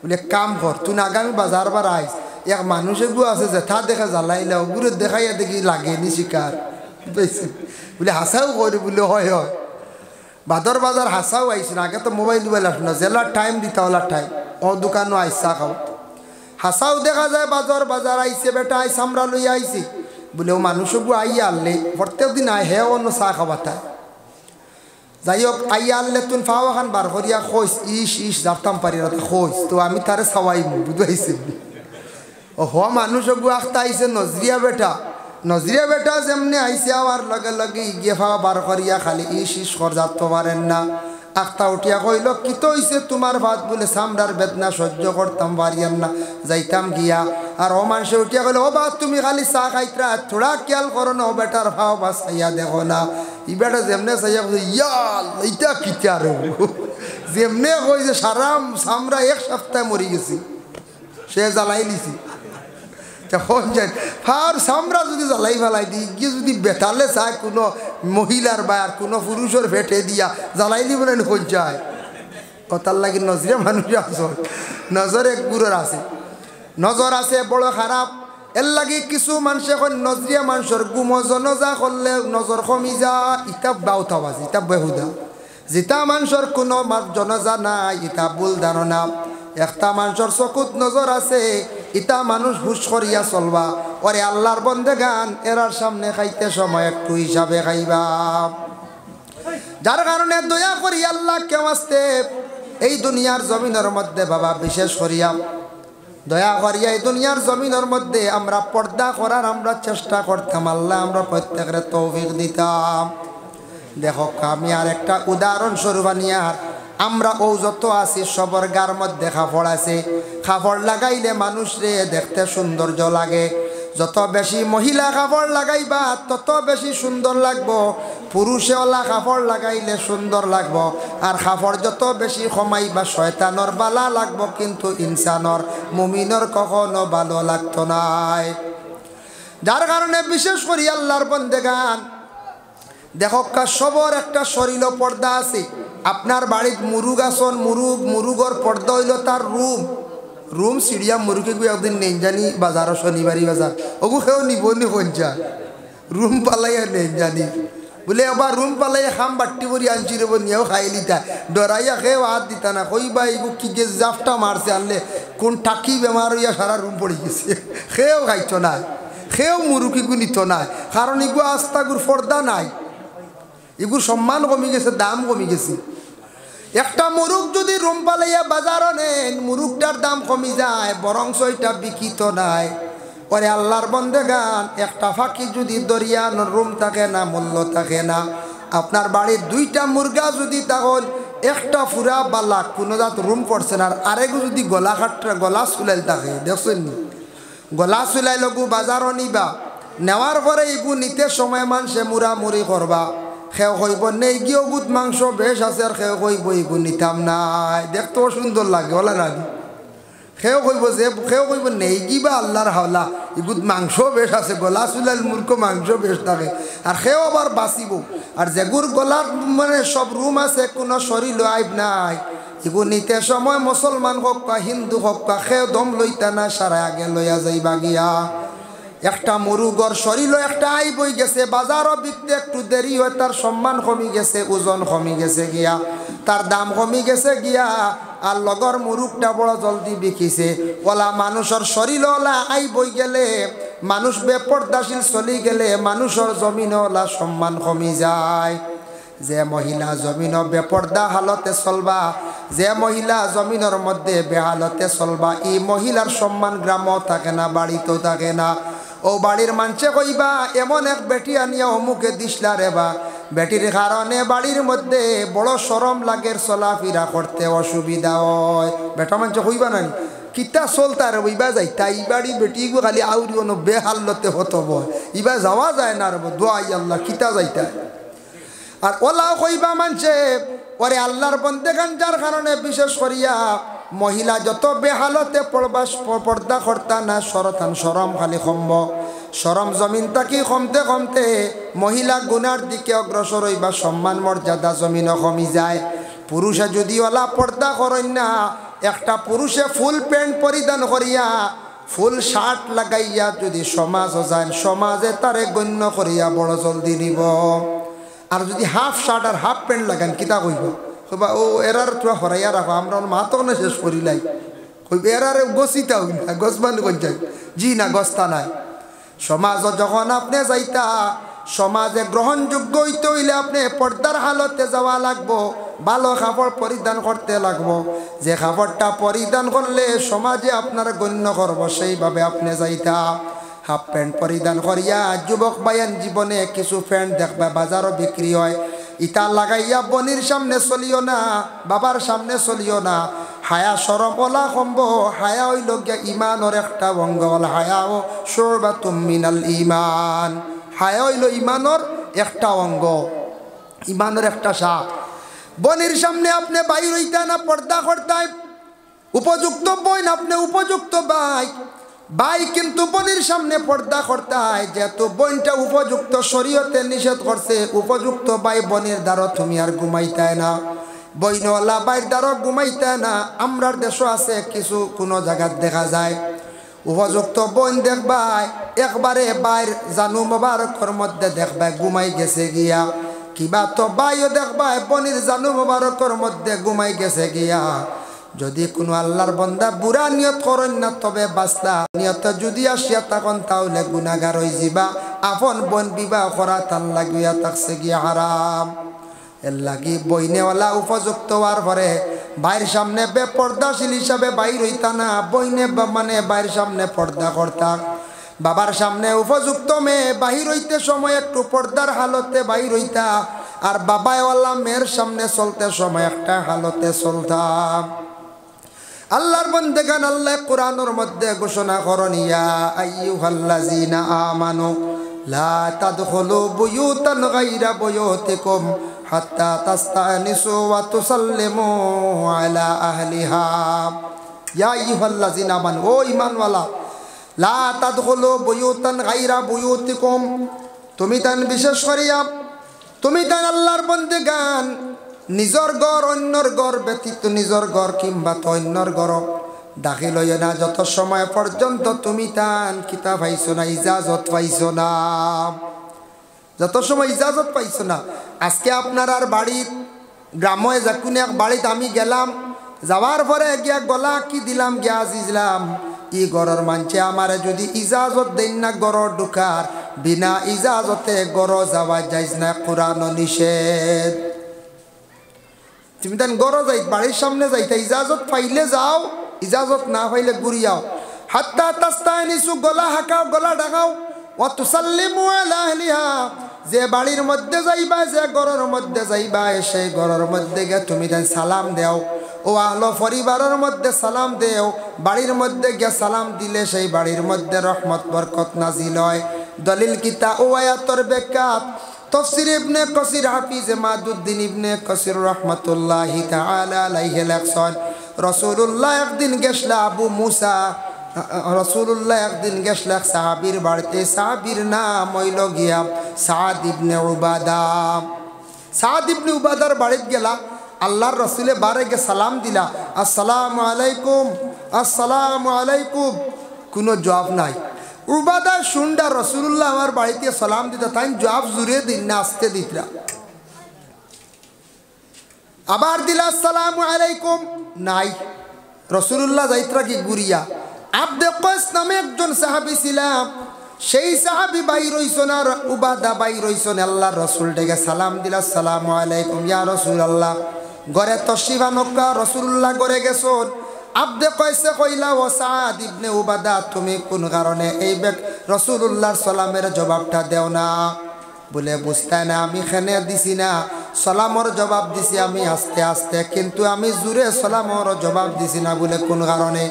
বলে কাম কর তুই আগামী বাজার বার আইস এক মানুষে গু আছে যে থা দেখে জ্বালাইলে ওগুলো দেখাইয়া দেখি লাগে নি শিকার বলে হাসাও করি বলে হয় হয় বাদর বাজার হাসাও আইসি না। আগে তো মোবাইল আসলো না জেলার টাইম দিতে ওলার টাইম ও দোকানও আইসা খাও হাসাও দেখা যায় বাজার বাজার আইসে বেটা আই সামরা লইয়া আইসি বলে ও মানুষগু আইয়া আনলে প্রত্যেক দিন আয় হে অন্য চা খাবাতা যাই হোক আইয়া আনলে তুন ফাওয়া খান বার করিয়া খোঁজ ইস জারতাম পারি না খোঁজ তো আমি তারে খাওয়াই বুঝাইছি ও হ মানুষগু আখতা আইসে নজরিয়া বেটা যেমনি আইসে আমার লগে লগে গিয়ে ফাওয়া বার করিয়া খালি ইস কর যাতে পারেন না। আখতা উঠিয়া কইল কি তো হইছে তোমার ভাত বলে সামরার বেদনা সহ্য করতাম পারিয়াম না যাইতাম গিয়া। আর ও মানুষে উঠিয়া কইল ও বাত তুমি খালি চা খাইতরা থোড়া খেয়াল করো না ও বেটার ভাও বা চাইয়া দেখো না। ই বেটা যেমনে চাইয়া ইয়াল এইটা কিতা রে যেমনে কই যে সারাম সামরা 1 সপ্তাহ মরি গেছি সে জ্বালাই লিছি তখন যাই ফার সামরা যদি জ্বালাই ফেলাই দিই গিয়ে যদি বেতালে চায় কোনো মহিলার বা আর কোনো পুরুষের ফেটে দিয়া জ্বালাই দিব না কোন যায় কথার লাগে নজরে মানুষ আসল নজর এক গুরুর আছে নজর আছে বড় খারাপ। এর লাগে কিছু মানুষ এখন নজরিয়া মানুষের গুম জনজা করলে নজর কমি যা ইটা বাউতা বাজি ইটা বেহুদা। যেটা মানুষের কোনো জনজা নাই ইটা ভুল ধারণা। একটা মানুষের চকুত নজর আছে ইটা মানুষ হুশ করিয়া চলবা। ওরে আল্লাহর বন্দেগান এরার সামনে খাইতে সময় একটু হিসাবে খাইবা। যার কারণে দয়া করি আল্লাহ কেউ আসতে এই দুনিয়ার জমিনের মধ্যে বাবা বিশেষ করিয়া দয়া করিয়া এই দুনিয়ার জমিনের মধ্যে আমরা পর্দা করার আমরা চেষ্টা করতাম। আল্লাহ আমরা প্রত্যেকের তৌফিক দিতাম। দেখো আমি আর একটা উদাহরণ স্বরূপ নিয়ার আমরা ও যত আছি সবর গার মধ্যে কাপড় আছে। কাপড় লাগাইলে মানুষ রে দেখতে সৌন্দর্য লাগে। যত বেশি মহিলা কাপড় লাগাইবা তত বেশি সুন্দর লাগবো। পুরুষে ওলা কাপড় লাগাইলে সুন্দর লাগবো। আর কাপড় যত বেশি কমাইবা শয়তানর বালা লাগবো কিন্তু ইনসানর মুমিনর কখনো ভালো লাগতো নাই। যার কারণে বিশেষ করে আল্লাহর বন্দেগান দেখো সবর একটা শরীর পর্দা আছে। আপনার বাড়িত মুরুগ আসন মুরুগর পর্দা হইল তার রুম সিঁড়িয়া মুরুগে গিয়ে একদিন নেই জানি বাজারও শনিবারই বাজার ওগু খেয়েও নিব নি পঞ্চা রুম পালাইয়া নেই জানি বলে আবার রুম পালাইয়া খাম বাট্টি করি আনছি রেব নিয়েও খাইলি তা ডরাইয়া খেয়েও হাত দিতা না কইবা এগু কি গে জাফটা মারছে আনলে কোন টাকি বেমার হইয়া সারা রুম পড়ে গেছে খেয়েও খাইতো না খেয়েও মুরুগিগু নিত না। কারণ এগু আস্তাগুর পর্দা নাই। এগুর সম্মান কমে গেছে দাম কমে গেছে। একটা মুরুগ যদি রুম পালাইয়া বাজারও নেন মুরুগটার দাম কমে যায় বরং এটা বিকিত নাই। ওরে আল্লাহর বন্দেগান একটা ফাঁকি যদি দরিয়ান রুম থাকে না মূল্য থাকে না। আপনার বাড়ির 2টা মুরগা যদি তখন একটা ফুরা বালা কোনো জাত রুম পড়ছে না। আর আরেকু যদি গলা চুলাইল থাকে দেখছেন নি গলা চুলাইল গু বাজারও নিবা নেওয়ার পরে এগু নিতে সময় মানুষে মুড়ামুড়ি করবা। খেয়ে কইব নেই গিয়েও গুদ মাংস বেশ আছে আর খেয়ে কইব এগু নিতাম নাই দেখতেও সুন্দর লাগে বলে না সেও কইব যে সেও কইব নেই কিবা আল্লাহর হাওলা এগুত মাংস বেশ আছে গলা চুলাল মূর্খ মাংস বেশ থাকে আর সেও আবার বাঁচিব আর যেগুর গলার মানে সব রুম আছে কোনো শরীর আইব নাই এগু নিতে সময় মুসলমান হোক বা হিন্দু হোক বা সেও দম লইতা না সারা আগে লইয়া যাইবা গিয়া একটা মুরুগর শরীরও একটা আই বই গেছে বাজারও বিকতে একটু দেরি হয় তার সম্মান কমি গেছে ওজন কমি গেছে গিয়া তার দাম কমি গেছে গিয়া আর লগর মুরুগটা বড় জলদি বিকিছে ওলা মানুষের শরীর ওলা আই বই গেলে মানুষ বেপর্দাশীল চলি গেলে মানুষের জমিন ওলা সম্মান কমি যায় যে মহিলা জমিন বেপর্দা হালতে চলবা যে মহিলা জমিনের মধ্যে বেহালতে চলবা এই মহিলার সম্মান গ্রামও থাকে না বাড়িতেও থাকে না ও বাড়ির মানুষে কইবা এমন এক বেটি আনিয়া অমুকে দিসলা রে বা বেটির কারণে বাড়ির মধ্যে বড় শরম লাগে চলাফেরা করতে অসুবিধা হয় বেটা মানুষে কইবা না কিতা চলতার ইবা যাইতা এই বাড়ি বেটি খালি আউরি কোনো বেহালতে হতো বয় ইবা যাওয়া যায় না রে দোয়াই আল্লাহ কিতা যাইতা আর ওলাও কইবা মানছে ওরে আল্লাহর বন্দেগান যার কারণে বিশেষ করিয়া মহিলা যত বেহালতে পর্দা করতা না সরতান সরম খালি কমব সরম জমিন তাকি কমতে কমতে মহিলা গুনার দিকে অগ্রসর হইবা সম্মান মর্যাদা জমিনও কমি যায় পুরুষে যদি ওলা পর্দা করেন না একটা পুরুষে ফুল প্যান্ট পরিধান করিয়া ফুল শার্ট লাগাইয়া যদি সমাজ যায় সমাজে তারে গণ্য করিয়া বড় জলদি নিব আর যদি হাফ শার্ট আর হাফ প্যান্ট লাগান কিতা কইব কইবা ও এরার তোরা হরাইয়া রাখো আমরা মাতো না শেষ করিলাই কইব এরারে গছিতা হই না গছবান কই যাই জি না গস্তা নাই সমাজ যখন আপনি যাইতা সমাজে গ্রহণযোগ্য হইতে হইলে আপনি পর্দার হালতে যাওয়া লাগবো ভালো কাপড় পরিধান করতে লাগবো যে কাপড়টা পরিধান করলে সমাজে আপনার গণ্য করবো সেইভাবে আপনি যাইতা হাফ প্যান্ট পরিধান করিয়া যুবক বায়ান জীবনে কিছু প্যান্ট দেখবা বাজারও বিক্রি হয় ইটা লাগাইয়া বনির সামনে চলিও না বাবার সামনে চলিও না হায়া সরম ওলা কমব হায়া হইল গিয়া ইমানের একটা অঙ্গ হল হায়াও শুরবাতুম মিনাল ইমান হায়া হইল ইমানের একটা অঙ্গ ইমানের একটা শাখ বনির সামনে আপনি বাইর হইতা না পর্দা করতাই উপযুক্ত বইন আপনি উপযুক্ত ভাই কিন্তু বোনের সামনে পর্দা করতে হয় যেহেতু বোনটা উপযুক্ত শরীয়তে নিষেধ করছে উপযুক্ত ভাই বোনের দ্বারা তুমি আর ঘুমাইতে না বইনওয়ালা ভাইয়ের দ্বারা ঘুমাইতে না আমরার দেশও আছে কিছু কোনো জায়গায় দেখা যায় উপযুক্ত বোন দেখবাই একবারে বাইর জানু মোবারকর মধ্যে দেখবাই ঘুমাই গেছে গিয়া কিবা তো ভাইও দেখবাই বোনের জানু মোবারকর মধ্যে ঘুমাই গেছে গিয়া যদি কোনো আল্লাহর বান্দা বুড়া নিয়ত করেন না তবে বাস্তা নিয়ত যদি আসিয়া তখন তাহলে গুনাহগার হয়ে যাবা আপন বোন বিবাহ করা তার লাগিয়া থাকছে গিয়া হারাম এর লাগি বইনেওয়ালা উপযুক্ত হওয়ার পরে ভাইয়ের সামনে বেপর্দাশীল হিসাবে বাইর হইতা না বইনে মানে ভাইয়ের সামনে পর্দা করতা বাবার সামনে উপযুক্ত মেয়ে বাহির হইতে সময় একটু পর্দার হালতে বাহির হইতা আর বাবাওয়ালা মেয়ের সামনে চলতে সময় একটা হালতে চলতাম আল্লাহর বান্দাগান আল্লাহ কোরআনের মধ্যে ঘোষণা করেন ইয়া আইয়ুহাল্লাযিনা আমানু লা তাদখুলু বুয়ুতান গায়রা বুয়ুতিকুম হাত্তা তাস্তানিসু ওয়া তুসাল্লিমু আলা আহলিহা ইয়া আইয়ুহাল্লাযিনা আমানু ও ঈমানওয়ালা লা তাদখুলু বুয়ুতান গায়রা বুয়ুতিকুম তুমি তান বিশেষ করিয়া তুমি তান আল্লাহর বান্দাগান নিজর ঘর অন্যর ঘর ব্যতীত নিজর ঘর কিংবা অন্যর ঘর দাখিল হইও না যত সময় পর্যন্ত তুমি তান কিতাব পাইছো না ইজাজত পাইছো না যত সময় ইজাজত পাইছো না আজকে আপনার আর বাড়ির গ্রামে যখন এক বাড়িতে আমি গেলাম যাওয়ার পরে গিয়া গলা কি দিলাম গিয়া দিলাম ই ঘরের মানুষে আমারে যদি ইজাজত দেন না ঘর ঢুকার বিনা ইজাজতে ঘর যাওয়া যাইজ না কোরআন নিষেধ তুমি তান গড় যাই বাড়ির সামনে যাইতে ইজাজত পাইলে যাও ইজাজত না পাইলে ঘুরিয়াও হাত্তা তাস্তানিসু গলা হাঁকাও গলা ডাকাও ওয়া তুসাল্লিমু আলা আহলিহা যে বাড়ির মধ্যে যাইবা যে ঘরের মধ্যে যাইবা সেই ঘরের মধ্যে গিয়ে তুমি তান সালাম দেও ও আহলো পরিবারের মধ্যে সালাম দেও বাড়ির মধ্যে গিয়ে সালাম দিলে সেই বাড়ির মধ্যে রহমত বরকত নাজিল হয় দলিল কিতা ও আয়াতর বেকাত তফসির ইবনে কাসির হাফিজ মাদুদ্দিন ইবনে কাসির রাহমাতুল্লাহি তাআলা আলাইহি লেখছেন রসুল্লাহ একদিন গেছলা আবু মুসা রসুল্লাহ একদিন গেছলা সাহাবির বাড়িতে। সাহাবির নাম হইল গিয়া সাদ ইবনে উবাদা। সাদ ইবনে উবাদার বাড়িতে গেলা, আল্লাহর রসুলে বারে গে সালাম দিলা, আসসালামু আলাইকুম, আসসালামু আলাইকুম। কোনো জবাব নাই। উবাদা শুনডা রসুল্লাহ আমার বাড়িতে সালাম দিতা, তাই জবাব জুড়ে দিন না, আসতে দিতরা। আবার দিলা আসসালামু আলাইকুম, নাই। রসুল্লাহ যাইত্রা কি গুরিয়া। আব্দে কয়স নামে একজন সাহাবী ছিলাম, সেই সাহাবী বাইর হইছেন আর উবাদা বাইর হইছেন। আল্লাহর রসুল ডেকে সালাম দিলা, আসসালামু আলাইকুম ইয়া রাসূলুল্লাহ। ঘরে তশরিফ আনকা, রাসূলুল্লাহ ঘরে গেছেন। আব্দে কয়সে কইলা, ও সাদ ইবনে উবাদা, তুমি কোন কারণে এই রাসূলুল্লাহর সালামের জবাবটা দেও না? বলে বুঝতে না, আমি খেনে দিছি না, সালামর জবাব দিছি আমি আস্তে আস্তে, কিন্তু আমি জুড়ে সালামর জবাব দিছি না। বলে কোন কারণে?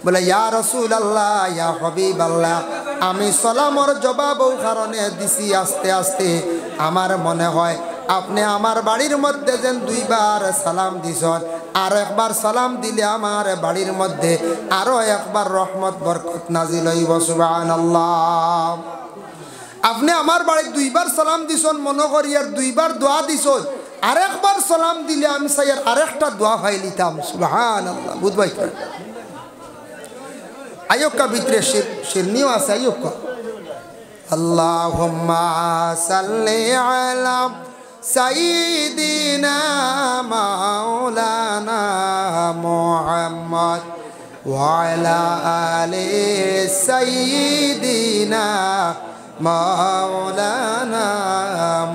বলে ইয়া রাসূলুল্লাহ, ইয়া হাবিবাল্লাহ, আমি সালামর জবাব ও কারণে দিছি আস্তে আস্তে। আমার মনে হয় আপনি আমার বাড়ির মধ্যে যেন দুইবার সালাম দিছেন, আর একবার সালাম দিলে আমার বাড়ির মধ্যে আরো একবার রহমত বরকত নাজিল হইব। সুবহানাল্লাহ। আপনি আমার বাড়ি দুইবার সালাম দিছেন মনে করি, আর দুইবার দোয়া দিছেন, আরেকবার সালাম দিলে আমি চাই আর আরেকটা দোয়া পাই লিতাম। সুবহানাল্লাহ। বুঝবাই আয়ক্কা ভিতরে শিরনিও আছে। আয়ক্কা আল্লাহুম্মা সাল্লি আলা সাইয়্যিদিনা মাওলানা মুহাম্মদ ওয়া আলা আলি সাইয়্যিদিনা মাওলানা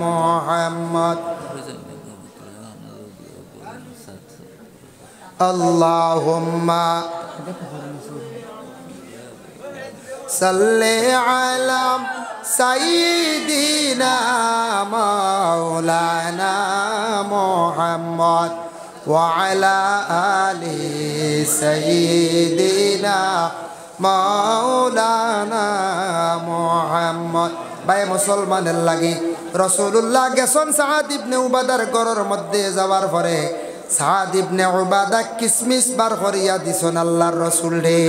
মুহাম্মদ। আল্লাহুম্মা সাল্লি আলা সাইয়্যিদিনা মাওলানা মুহাম্মদ ওয়া আলা আলি সাইয়্যিদিনা মাওলানা মুহাম্মদ। ভাই মুসলমানের লাগি রাসূলুল্লাহ গেছেন সাদ ইবনে উবাদার ঘরের মধ্যে যাওয়ার পরে সাদ ইবনে উবাদা কিসমিস বার করিয়া দিছেন আল্লাহর রাসূল রে।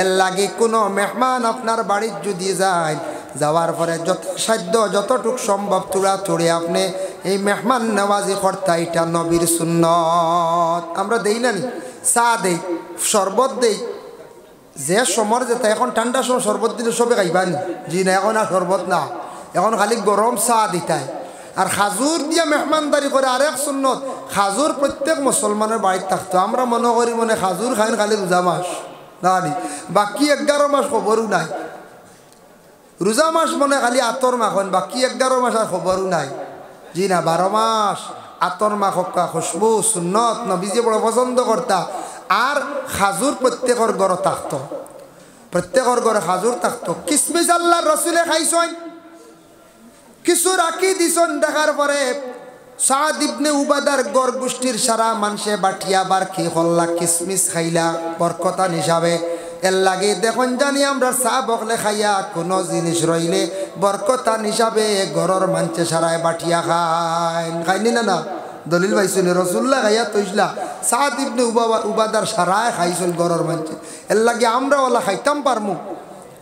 এর লাগি কোনো মেহমান আপনার বাড়ির যদি যায়, যাওয়ার পরে যত সাধ্য যতটুক সম্ভব তুড়া তুড়ে আপনি এই মেহমান নওয়াজি করতে, এটা নবীর সুন্নত। আমরা দেই না নি, চা দেই, শরবত দেই, যে সমর যেতে এখন ঠান্ডার সময় শরবত দিলে সবে খাইবানি, জি না, এখন আর শরবত না, এখন খালি গরম চা দিতাই। আর খাজুর দিয়ে মেহমানদারি করে আরেক সুন্নত, খাজুর প্রত্যেক মুসলমানের বাড়িতে থাকতো। আমরা মনে করি মনে খাজুর খাইন খালি রোজা মাস না, বাকি 11 মাস খবরও নাই। রোজা মাস মনে খালি আতর মাখন, বাকি 11 মাস আর খবরও নাই। জি না, 12 মাস আতর মাখা খুশবু সুন্নত নবীজি বড় পছন্দ করতা। আর খাজুর প্রত্যেকের ঘরে থাকতো, প্রত্যেকের ঘরে খাজুর থাকতো। কিসমিস আল্লাহর রাসূলে খাইছেন, কিছু রাখি দিছেন। দেখার পরে সাদ ইবনে উবাদার গড় গোষ্ঠীর সারা মানুষে বাটিয়া বার খেয়ে হল্লা কিসমিস খাইলা বরকতান হিসাবে। এর লাগে দেখুন জানি আমরা চা বকলে খাইয়া কোনো জিনিস রইলে বরকতান হিসাবে ঘরের মানুষে সারায় বাটিয়া খায়, খাইনি না? না দলিল পাইছিল রাসূলুল্লাহ খাইয়া তৈসলা সাদ ইবনে উবাদার সারায় খাইছিল ঘরের মানুষে। এর লাগে আমরা ওলা খাইতাম পারমু,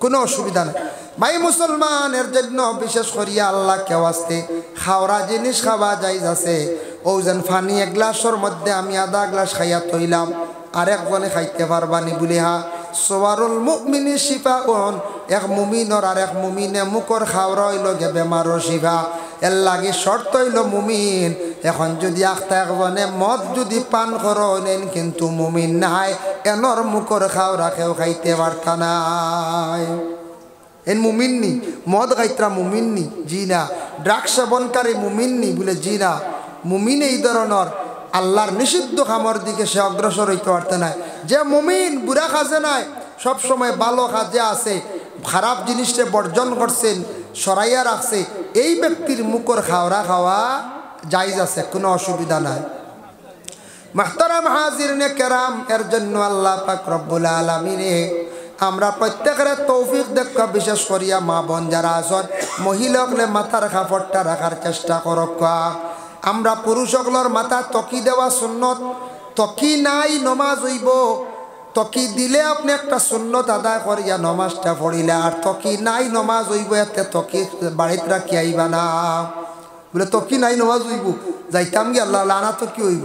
কোনো অসুবিধা নেই। ভাই মুসলমান, এর জন্য বিশেষ করিয়া আল্লাহ কেউ আসতে খাওয়া জিনিস খাওয়া যাইজ আছে। ও যেন ফানি 1 গ্লাসের মধ্যে আমি আধা গ্লাস খাইয়া তৈলাম, আরেকজনে খাইতে পারবানি বলে হা সোয়ারুল মুমিনি শিফাউন, এক মুমিনর আর এক মুমিনে মুখর খাওয়া হইল গে বেমারও শিফা। এর লাগে শর্ত হইল মুমিন। এখন যদি একজনে মদ যদি পান করেন কিন্তু মুমিন নাই, এনর মুখর খাওয়া কেউ খাইতে পারতা নাই। এন মুমিননি মদ গাইত্রা মুমিননি, জি না। ড্রাগ সেবনকারী মুমিননি বলে, জি না। মুমিন এই ধরনের আল্লাহর নিষিদ্ধ খামর দিকে সে অগ্রসর হইতে পারতে নাই। যে মুমিন বুড়া কাজে নাই, সবসময় ভালো কাজে আছে, খারাপ জিনিসটা বর্জন করছেন, সরাইয়া রাখছে, এই ব্যক্তির মুখর খাওয়া জায়েজ আছে, কোনো অসুবিধা নাই। মুহতারাম হাজিরিনে কেরাম, এর জন্য আল্লাহ পাক রব্বুল আলামিনে আমরা প্রত্যেকের তৌফিক দেখা, বিশেষ করিয়া মা বোন যারা আছেন মহিলাগুলো মাথার কাপড়টা রাখার চেষ্টা করক। আমরা পুরুষগুলোর মাথা তকি দেওয়া সুন্নত, তকি নাই নমাজ হইব, তকি দিলে আপনি একটা সুন্নত আদায় করিয়া নমাজটা পড়িলে, আর তকি নাই নমাজ হইব এতে তকি বাড়িতে রাখি আইবা না। বলে তকি নাই নমাজ হইব, যাইতাম গিয়ে আল্লাহ লানা তো কি হইব,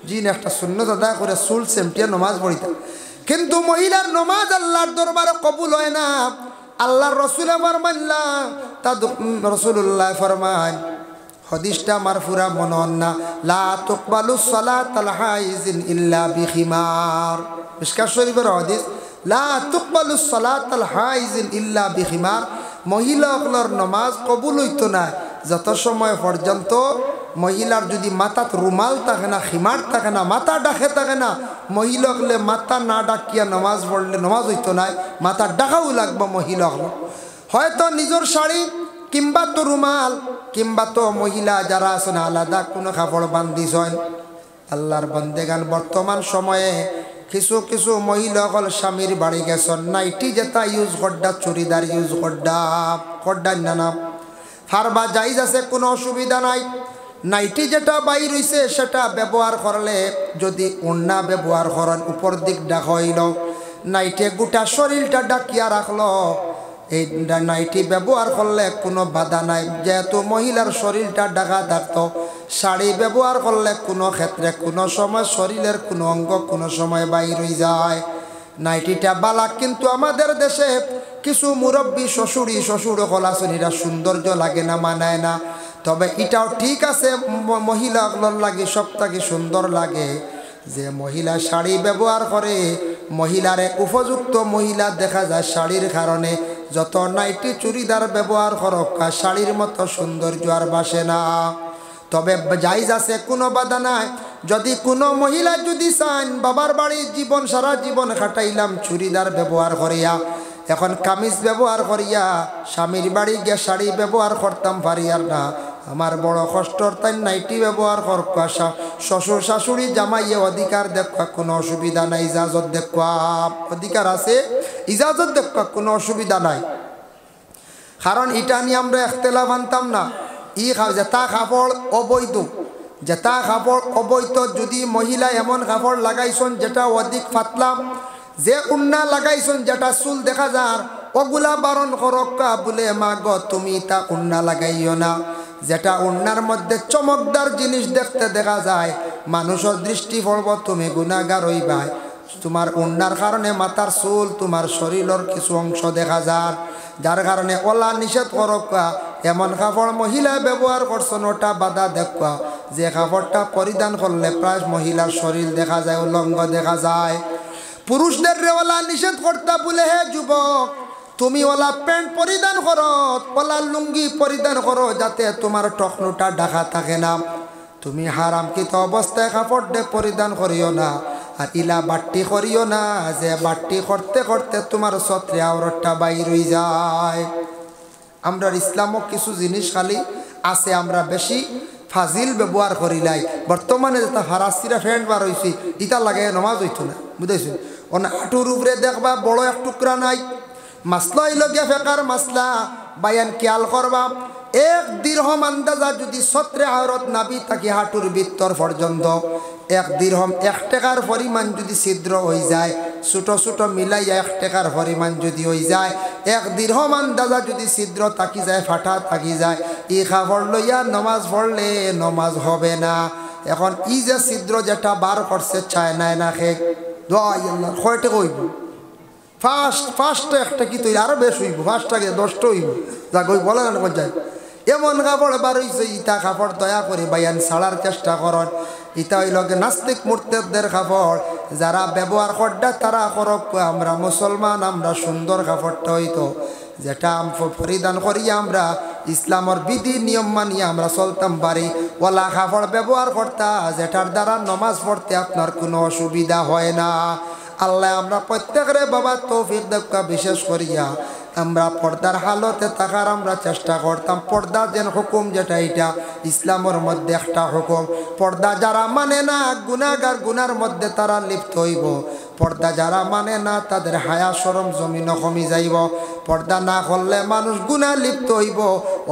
জিন একটা সুন্নত আদায় করে চুল সেমটিয়া নমাজ পড়িতাম। কিন্তু মহিলার নমাজ আল্লাহর দরবারে কবুল হয় না। আল্লাহর রসুলে ফরমাইলা, তা রসুল্লাহ ফরমান, হাদিসটা মারফুরা মনন না, লা তুকবালু সালাতাল হাইজিন ইল্লা বিখিমার। মিশকাত শরীফের হাদিস, লা তুকবালু সালাতাল হাইজিন ইল্লা বিখিমার। মহিলাগুলোর নামাজ কবুল হইতো না যত সময় পর্যন্ত মহিলার যদি মাথাত রুমাল থাকে না, খিমার থাকে না, মাথা ডাকে থাকে না, মহিলাগুলো মাথা না ডাকিয়া নামাজ পড়লে নামাজ হইতো না। মাথা ডাকাও লাগবে মহিলাগুলো, হয়তো নিজের শাড়ি কিংবা তো রুমাল কিংবা তো মহিলা যারা আছেন আলাদা কোনো কাপড় বান্ধিছেন। আল্লাহর বান্দেগান বর্তমান সময়ে কিছু কিছু মহিলাসকল স্বামীর বাড়ি গেছেন, নাইটি যেটা ইউজ করডা, চুড়িদার ইউজ করডা না ফারবা জাইজ আছে, কোনো অসুবিধা নাই। নাইটি যেটা বাইর হইছে সেটা ব্যবহার করলে যদি ওড়না ব্যবহার করেন উপর দিক ডাকা হইল, নাইটে গোটা শরীরটা ডাকিয়া রাখলো, এই নাইটি ব্যবহার করলে কোনো বাধা নাই, যেহেতু মহিলার শরীরটা ঢাকা থাকতো। শাড়ি ব্যবহার করলে কোনো ক্ষেত্রে কোনো সময় শরীরের কোনো অঙ্গ কোনো সময় বাইর হয়ে যায়। নাইটিটা বালাক, কিন্তু আমাদের দেশে কিছু মুরব্বী শ্বশুর কলাশনীরা সৌন্দর্য লাগে না, মানায় না। তবে এটাও ঠিক আছে, মহিলাগুলোর লাগে সবটাকে সুন্দর লাগে যে মহিলা শাড়ি ব্যবহার করে, মহিলারে উপযুক্ত মহিলা দেখা যায় শাড়ির কারণে। যত নাইটি চুড়িদার ব্যবহার করক শাড়ির মতো সৌন্দর্য আর বাসে না। তবে জায়েজ আছে, কোনো বাধা নাই। যদি কোনো মহিলা যদি চান বাবার বাড়ির জীবন সারা জীবন কাটাইলাম চুড়িদার ব্যবহার করিয়া, এখন কামিজ ব্যবহার করিয়া স্বামীর বাড়ি গিয়ে শাড়ি ব্যবহার করতাম পারি আর না, আমার বড় কষ্টর তাই নাইটি ব্যবহার করবা, শ্বশুর শাশুড়ি জামাইয়ে অধিকার দেখা, কোনো অসুবিধা নাই, ইজাজত দেখা অধিকার আছে, ইজাজত দেখা কোনো অসুবিধা নাই। কারণ এটা নিয়ে আমরা এখতেলাফ আনতাম না। যেটা কাপড় অবৈধ, যেটা কাপড় অবৈধ, যদি মহিলা এমন কাপড় লাগাইছেন যেটা অধিক পাতলা, যে উন্না লাগাইছেন যেটা চুল দেখা যার, ওগুলা বারণ করক্কা বলে মা গ তুমি তা উন্না লাগাইও না। যেটা উন্নার মধ্যে চমকদার জিনিস দেখতে দেখা যায়, মানুষের দৃষ্টি পড়ব, তুমি গুনাহগার হইবা। তোমার উন্নার কারণে মাথার চুল তোমার শরীরের কিছু অংশ দেখা যায়, যার কারণে ওলা নিষেধ করক্কা। এমন কাপড় মহিলা ব্যবহার করছেন ওটা বাধা দেখা, যে কাপড়টা পরিধান করলে প্রায় মহিলার শরীর দেখা যায়, উলঙ্গ দেখা যায়। পুরুষদের ওলা নিষেধ করতা বলে, হে যুবক তুমি ওলা প্যান্ট পরিধান করো, ওলা লুঙ্গি পরিধান করো, যাতে তোমার টকনুটা ঢাকা থাকে না। তুমি হারামকৃত অবস্থায় কাপড় পরিধান করিও না, আর ইলা বাট্টি করিও না, যে বাট্টি করতে করতে তোমার ছত্রে আওরতটা বাইর হয়ে যায়। আমরা ইসলামক কিছু জিনিস খালি আছে আমরা বেশি ফাজিল ব্যবহার করিলাই। বর্তমানে যেটা হারাসিরা ফ্যান্ট বার হয়েছি, ইটা লাগে নমাজ হইতো না, বুঝেছি। ওনা হাঁটুর উপরে দেখবা বড় এক টুকরা নাই, মাসলা হইল গিয়া ফেকার মাসলা, বায়ান খেয়াল করবা। এক দিরহম আন্দাজা যদি ছত্রে আওরত নাবি তাকে হাঁটুর ভিতর পর্যন্ত, এক দিরহম 1 টাকার পরিমাণ যদি ছিদ্র হয়ে যায়, ছোটো ছোটো মিলাইয়া 1 টাকার পরিমাণ যদি হয়ে যায়, 1 দিরহম আন্দাজা যদি ছিদ্র থাকি যায়, ফাটা থাকি যায়, এই কাপড় লইয়া নমাজ পড়লে নমাজ হবে না। এখন ই যে ছিদ্র যেটা বার করছে চায় নাই না খে কয়টা কইব, ফার্স্ট একটা কি তৈরি আরো বেশ হইব, ফার্স্টটাকে 10টা হইব, যা কই বলে না যায়। এমন কাপড় বার হইছে, ইটা কাপড় দয়া করে বায়ান ছাড়ার চেষ্টা করেন। ইটা হইল নাস্তিক মুরতাদদের কাপড়, যারা ব্যবহার করডা তারা করক। আমরা মুসলমান, আমরা সুন্দর কাপড়টা হইতো যেটা পরিধান করিয়া আমরা ইসলামের বিধি নিয়ম মানিয়ে আমরা চলতাম পারি, ওলা কাপড় ব্যবহার করতা যেটার দ্বারা নমাজ পড়তে আপনার কোনো অসুবিধা হয় না। আল্লাহ আমরা প্রত্যেকের বাবা তৌফিক দেখা, বিশেষ করিয়া আমরা পর্দার হালতে থাকার আমরা চেষ্টা করতাম। পর্দা যেন হুকুম যেটা, এটা ইসলামের মধ্যে একটা হুকুম। পর্দা যারা মানে না গুনাহগার, গুনার মধ্যে তারা লিপ্ত হইব। পর্দা যারা মানে না তাদের হায়া শরম জমিন কমি যাইব। পর্দা না করলে মানুষ গুনাহ লিপ্ত হইব,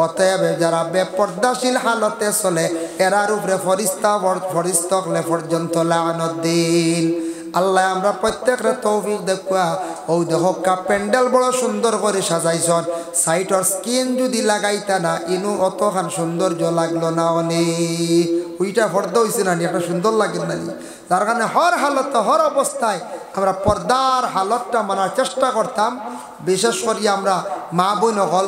অতএব যারা বেপর্দাশীল হালতে চলে এরার উপরে ফরিস্তা হলে পর্যন্ত লানত দিন। আল্লাহ আমরা প্রত্যেকের তৌফিক দেখুয়া। ও দেখো প্যান্ডেল বড় সুন্দর করে সাজাইছন, সাইটর স্কিন যদি লাগাইতা না ইনু অতখান সৌন্দর্য লাগলো না। ওইটা ফর্দা হয়েছে না, একটা সুন্দর লাগে না। তার কারণে হর হালত হর অবস্থায় আমরা পর্দার হালতটা মানার চেষ্টা করতাম। বিশেষ করে আমরা মা বোন হল,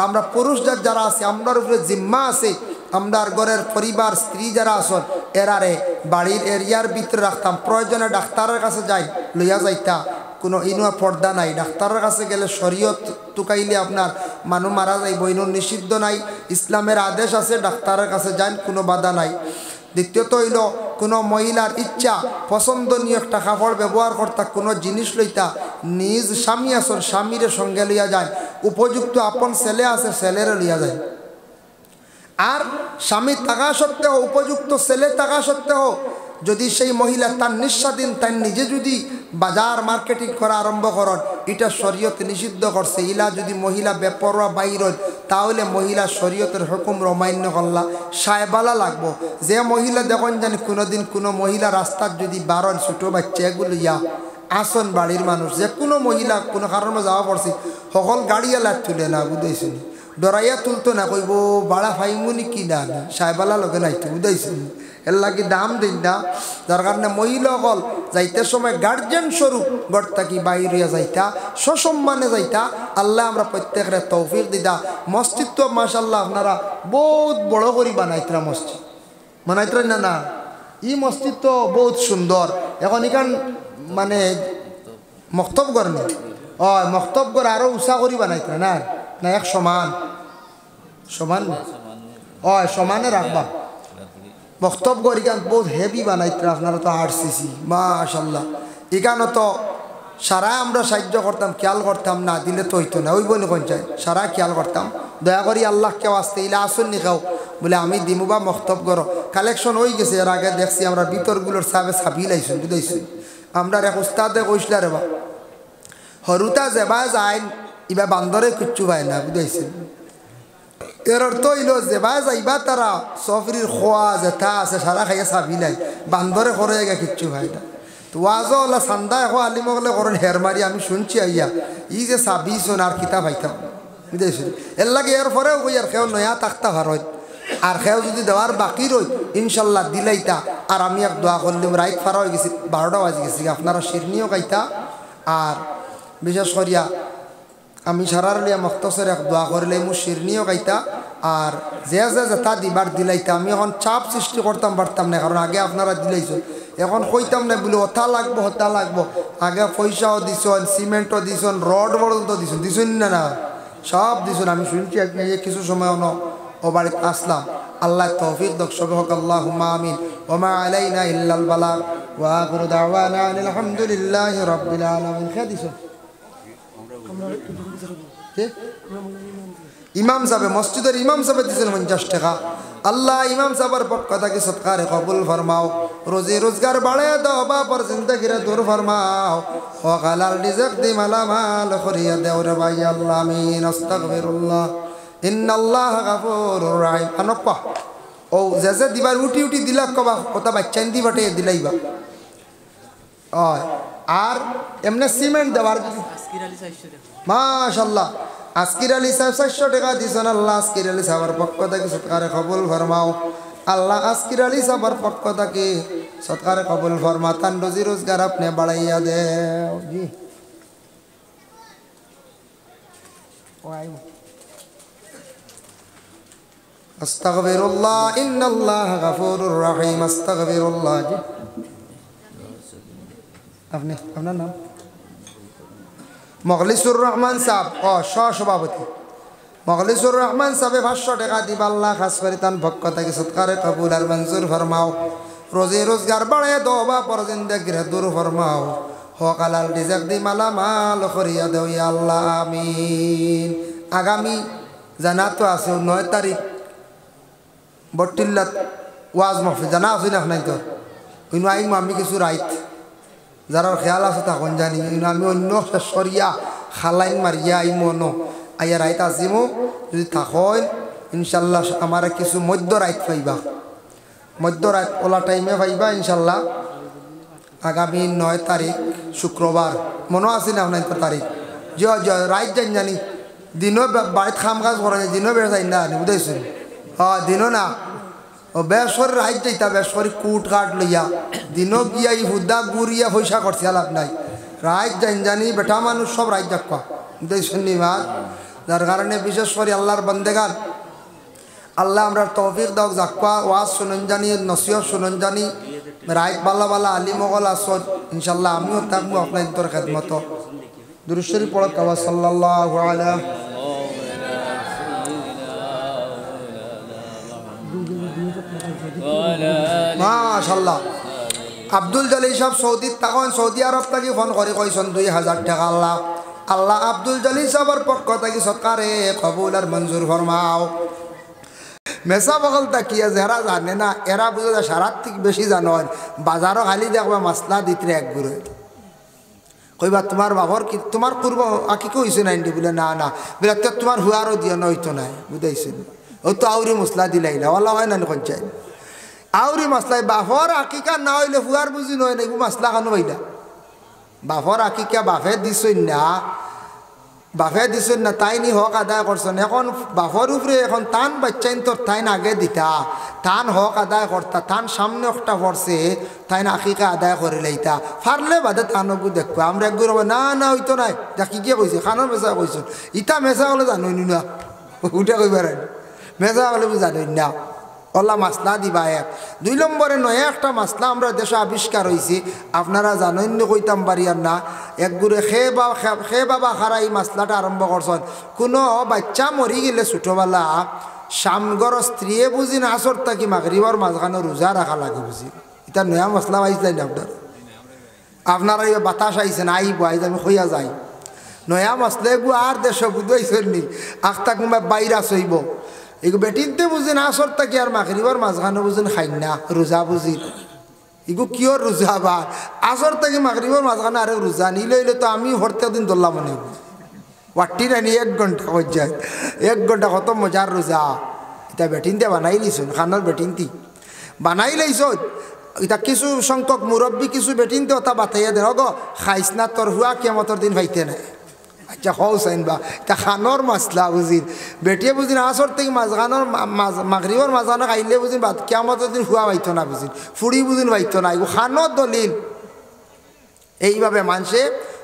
আমরা পুরুষদের যারা আছে আমরার উপরে জিম্মা আছে, আমরার ঘরের পরিবার স্ত্রী যারা আসন এরারে বাড়ির এরিয়ার ভিতরে রাখতাম। প্রয়োজনে ডাক্তারের কাছে যাই লইয়া যাইতা, কোনো ইনুয়া পর্দা নাই। ডাক্তারের কাছে গেলে শরীয়ত টুকাইলে আপনার মানুষ মারা যাইব, ইনুর নিষিদ্ধ নাই, ইসলামের আদেশ আছে, ডাক্তারের কাছে যান, কোনো বাধা নাই। দ্বিতীয়ত হইল কোনো মহিলার ইচ্ছা পছন্দনীয় একটা কাপড় ব্যবহার করতা, কোনো জিনিস লইতা, নিজ স্বামী আসন স্বামীরে সঙ্গে লইয়া যায়, উপযুক্ত আপন ছেলে আছে ছেলেরে লইয়া যায়। আর স্বামী থাকা সত্ত্বেও উপযুক্ত ছেলে থাকা সত্ত্বেও যদি সেই মহিলা তার নিঃস্বাধীন তাই নিজে যদি বাজার মার্কেটিং করা আরম্ভ করেন, এটা শরীয়ত নিষিদ্ধ করছে। ইলা যদি মহিলা বেপরোয়া বাইর হয় তাহলে মহিলা শরীয়তের হুকুম অমান্য করলা, সায়বালা লাগবো। যে মহিলা দেখুন জানি কোনোদিন কোনো মহিলা রাস্তার যদি বারণ ছোটো বাচ্চা এগুলো ইয়া আসন বাড়ির মানুষ যে কোনো মহিলা কোনো কারণে যাওয়া পড়ছি সকল গাড়িওয়ালা তুলে না, বুঝাইছেন, ডরাইয়া তুলতো না, কইব বাড়া ফাইমুনি কি না সাহেবালা লগে নাইতো, বুঝাইছেন, এর লাগে দাম দিন না। যার কারণে মহিলাসকল যাইতে সময় গার্জেন স্বরূপ ঘর থাকি বাইরিয়া যাইতা, সসম্মানে যাইতা। আল্লাহ আমরা প্রত্যেকের তৌফিক দিতা। মসজিদ তো মাশাল্লাহ আপনারা বহুত বড় করে বানাইতরা, মসজিদ বানাইতরা না না, ই মসজিদ তো বহুত সুন্দর। এখন এখান মানে মক্তব ঘর নেই, মক্তব ঘর আরও উষা করি বানাইতরা না, না এক সমান সমান সমানে রাখবা। বক্তব্য এখান বহুত হেভি বানাইতে আপনারা তো আরসিসি মাশাল্লাহ। এখানে তো সারা আমরা সাহায্য করতাম, খেয়াল করতাম না, দিলে তো হইতো না, ওই বনি কোন চাই সারা খেয়াল করতাম। দয়া করি আল্লাহ কেউ আসতে ইলা আসুন নি খাও বলে আমি দিমু বা মক্তব করো কালেকশন হয়ে গেছে। এর আগে দেখছি আমরা ভিতরগুলোর সাবে ছাপি লাইছুন, বুঝাইছি। আমরা এক উস্তাদে কইসলা রে বা হরুতা যেবা যায় ইবা বান্দরে কিচ্ছু পায় না, বুঝাইছেন। এর অর্থ হইল যেবা যাইবা তারা সফরির খোয়া জেঠা আছে সারা খাইয়া চাবি নাই, বান্দরে করে গা কিচ্ছু ভাই না। তো ওয়াজও ওলা চান্দা এখন আলিমকলে করেন হের মারি আমি শুনছি আইয়া ই যে চাবি শোন আর কিতা পাইতাম, বুঝাইছেন। এর লাগে এর পরেও কই আর খেয়েও নয়া তাক্তা ভার হয়, আর খেয়েও যদি দেওয়ার বাকি রই ইনশাল্লাহ দিলাইতা। আর আমি এক দোয়া করলাম, রাইত ফারা হয়ে গেছি, 12টা বাজে গেছি, আপনারা শিরনিও খাইতা। আর বিশেষ করিয়া আমি সারার লিয়া মক্তসের এক দোয়া করলে মু শিরনিও খাইতা। আর যে যেটা দিবার দিলাইতা, আমি এখন চাপ সৃষ্টি করতাম পারতাম না, কারণ আগে আপনারা দিলাইছেন, এখন কইতাম না বলে হতা লাগবো হতা লাগবো। আগে পয়সাও দিছেন, সিমেন্টও দিছেন, রড পর্যন্ত দিছেন, দিছেন না না সব দিছেন। আমি শুনছি কিছু সময় ও বাড়িতে আসলাম। আল্লাহ তৌফিক দক সবে হোক, আল্লাহুম্মা আমিন। ওমা আলাইনা ইল্লাল বালাগ ওয়া আখিরু দাওয়ানা আলহামদুলিল্লাহি রাব্বিল আলামিন। খেয়ে দিছেন ইমাম সাহেব, মসজিদের ইমাম সাহেব দিয়েছেন 50 টাকা। আল্লাহ ইমাম সাহেবের পক্ষ থেকে সৎকারে কবুল ফরমাও, রোজি রোজগার বাড়ে দাও, বাপর জিন্দগিরে দূর ফরমাও, ও হালাল রিজক দি মালামাল করিয়া দেও রে ভাই আল্লাহ, আমিন। আস্তাগফিরুল্লাহ, ইন্নাল্লাহ গাফুরুর রহিম। আনপা ও যে দিবার উঠি উঠি দিলা কবা কথা বাচ্চান দি বটে দিলাইবা। আর এমনি সিমেন্ট দেওয়ার মাশাল্লাহ আজকির আলী সাহেব 400 টাকা দিয়েছেন। আল্লাহ আজকির আলী সাহেবের পক্ষ থেকে সৎকারে কবুল ফরমাও। আল্লাহ আজকির আলী সাহেবের পক্ষ থেকে সৎকারে কবুল ফরমা, তান রোজি রোজগার আপনি বাড়াইয়া দেও। জি আস্তাগফিরুল্লাহ, ইন্নাল্লাহ গাফুরুর রহিম। আস্তাগফিরুল্লাহ। জি আপনি আপনার নাম? মখলিসুর রহমান সাহেব, সভাপতি মখলিসুর রহমান সাহেব 500 টাকা দিব। আল্লাহ খাস করে তান পক্ষ থেকে সৎকারে কবুল আর মঞ্জুর ফরমাও, রোজি রোজগার বাড়ায় দো, বা পর জিন্দেগিরে দূর ফরমাও, হক হালাল রিজক দি মালামাল করিয়া দেও ইয়া আল্লাহ, আমিন। আগামী জানা তো আছে 9 তারিখ বট্টিল্লাত ওয়াজ মাহফিল, জানা আছে না নাই? তো আইম আমি কিছু রাইত যারা খেয়াল আছে তখন জানি, আমি অন্য সরিয়া খালাইন মারিয়া আইমো ন আইয়া রাইত আসিমো, যদি থাকেন ইনশাল্লাহ আমার কিছু মধ্যরাত পাইবা, মধ্যরাত ওলা টাইমে পাইবা ইনশাল্লাহ। আগামী 9 তারিখ শুক্রবার, মনে আছে না আপনার তারিখ? রাত যাই জানি, দিনও বাড়িতে খাম কাজ করা যায়, দিনও বেড়ে যাই না বুঝাইছেন? হ্যাঁ দিনও না, ও বেশ করে রাত যাইতা, বেশ করে কুট কাঠ লইয়া দিনও গিয়া ই হুদা গুড়িয়া পয়সা করছে লাভ নাই। রাত যাই জানি বেটা মানুষ সব রাত যাক্কা বুঝাইছেন নি মা। যার কারণে বিশেষ করে আল্লাহর বন্দেগান আল্লাহ আমরা তৌফিক দাও যাক্কা ওয়াজ শুনেন জানি, নসিহত শুনেন জানি, রাত বালা বালা আলিমগল আসর ইনশাল্লাহ আমিও থাকবো আপনার তোর খেদমত। দুরূদ শরীফ পড়ো কাবা সাল্লাল্লাহু আলাইহি মাশাআল্লাহ। আব্দুল জলিল সাহেব সৌদি তখন সৌদি আরব থেকে ফোন করে কইছেন 2000 টাকা আল্লাহ আল্লাহ আব্দুল জলিল সাহেবের পক্ষ থেকে সরকারে কবুল আর মঞ্জুর ফরমাও। মেসা বগল তাকিয়া যারা জানে না এরা বুঝে যায় সারার থেকে বেশি জানো, বাজারও খালি দেখবা মাসলা দিতে এক গুড়ে কইবা তোমার বাবর কি তোমার পূর্ব আকিকে হয়েছে না ইন্ডি বলে না না বলে তোমার হুয়ারও দিয়ে নইতো নাই বুঝাইছেন। ও তো আউরি মশলা দিলাইলা ওলা হয় না পঞ্চায়েত আউরি মশলাই বাফর আকিকা না হইলে হুয়ার বুঝি নয় না এগুলো মশলা খানো হইলা। বাফর আকিকা বাফে দিছই না, বাফে দিছেন না তাই নি হক আদায় করছেন। এখন বাফর উপরে এখন টান বাচ্চাইন তোর তাইন আগে দিতা টান হক আদায় করতা, টান সামনে একটা পড়ছে তাইন আকিকা আদায় করে লাইতা ফারলে বাদে টানকু দেখবো। আমরা একগুলো না না হইতো নাই যা কি কইছে খানোর মেসা কইছেন, ইটা মেসা হলে জানোই না উঠে কইবার মেসা হলে জানোই না। ওলা মাসলা দিবা এক। 2 নম্বরে নয় একটা মাসলা আমরা দেশে আবিষ্কার হয়েছি, আপনারা জানেন কইতাম পারিয়ার না। একগুড়ে খে বাবা খারা এই মাসলাটা আরম্ভ করছেন। কোনো বাচ্চা মরি গেলে ছোটোবেলা সামগর স্ত্রীয়ে বুঝি না আসর থাকি মাগরিবর মাঝখানে রোজা রাখা লাগে বুঝি। এটা নয়া মশলা পাইছিলেন না আপনারা এই বাতাস আইছেন আইব আইজ আমি হইয়া যাই নয়া মশলা এগু আর দেশ বুঝাইছেন নি আখতা কোনোবা বাইরা চইব এগু বেটিনতে বুঝিন আসর থাকি আর মাগরিবর মাঝখানে বুঝিন খাই না রোজা বুঝিন এগু কিয় রোজা বা আসর থাকি মাগরিবর মাঝখানে আরে রোজা নিলে তো আমি হরতে দিন ধরলাম মনে ওয়াটি রানি 1 ঘন্টা হয়ে যায় 1 ঘন্টা কত মজার রোজা। এটা বেটিনতে বানাই লিছুন খানোর বেটিনতি বানাই লাইছ। এটা কিছু সংখ্যক মুরব্বী কিছু বেটিনতে ওটা বাতাইয়া দেন গো খাইস না তোর হুয়া কেমতর দিন ভাইতে নাই। আচ্ছা হৌসাইন বা এটা খানোর মাসলা বুঝিন বেটিয়ে বুঝিন আসর থেকে মাঝখানোর মাগরিবর মাঝখানো খাইলে বুঝিন বাদ কেমতর দিন হুয়া ভাইতো না বুঝিন ফুড়ি বুঝিন ভাইতো না এগুলো খানোর দলিল। এইভাবে মানুষে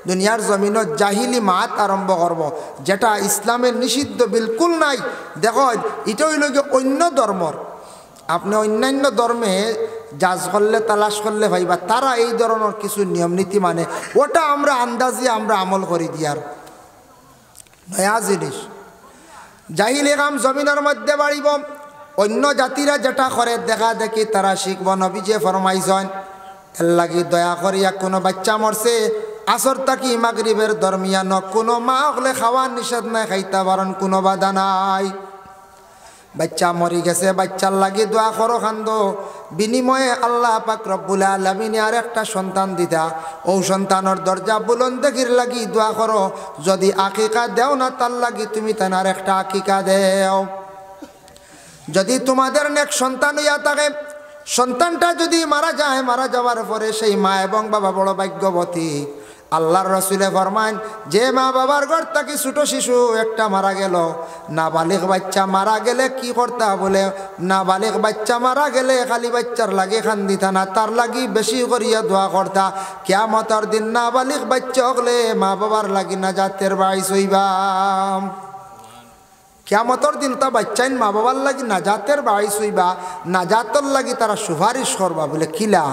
দুনিয়ার জমিনত জাহিলি মাত আরম্ভ করব যেটা ইসলামের নিষিদ্ধ বিলকুল নাই। দেখো এটা হইল গিয়ে অন্য ধর্মর, আপনি অন্যান্য ধর্মে জাজ করলে তালাশ করলে ভাইবা তারা এই ধরনের কিছু নিয়ম নীতি মানে ওটা আমরা আন্দাজে আমরা আমল করি দিয়ার নয়া জিনিস। জাহিলি কাম জমিনের মধ্যে বাড়িব, অন্য জাতিরা যেটা করে দেখা দেখি তারা শিখব। নবী যে ফরমাইছেন এর লাগি দয়া করিয়া কোনো বাচ্চা মরছে আসর তাকি মাগরিবের দরমিয়ান কোনো মা হলে খাওয়ার নিষেধ নাই, খাইতে পারেন কোনো বাধা নাই। বাচ্চা মরি গেছে বাচ্চার লাগি দোয়া করো খান্দো, বিনিময়ে আল্লাহ পাক রব্বুল আলামিন আর একটা সন্তান দিতা, ও সন্তানের দরজা বুলন্দির লাগি দোয়া করো। যদি আকিকা দেও না তার লাগি তুমি তার একটা আকিকা দেও। যদি তোমাদের নেক সন্তান হইয়া থাকে, সন্তানটা যদি মারা যায়, মারা যাওয়ার পরে সেই মা এবং বাবা বড় ভাগ্যবতী। আল্লাহর রাসূলে ফরমান যে মা বাবার ঘর থেকে ছোট শিশু একটা মারা গেল, নাবালিগ বাচ্চা মারা গেলে কি করতা বলে নাবালিগ বাচ্চা মারা গেলে খালি বাচ্চার লাগে খান্দিতা না, তার লাগি বেশি করিয়া দোয়া করতা। কিয়ামতের দিন নাবালিগ বাচ্চা হলে মা বাবার লাগি নাজাতের বাইস হইবা। কিয়ামতের দিন তা বাচ্চাইন মা বাবার লাগি নাজাতের বাইস হইবা, নাজাতর লাগি তারা সুপারিশ করবা বলে কিলা।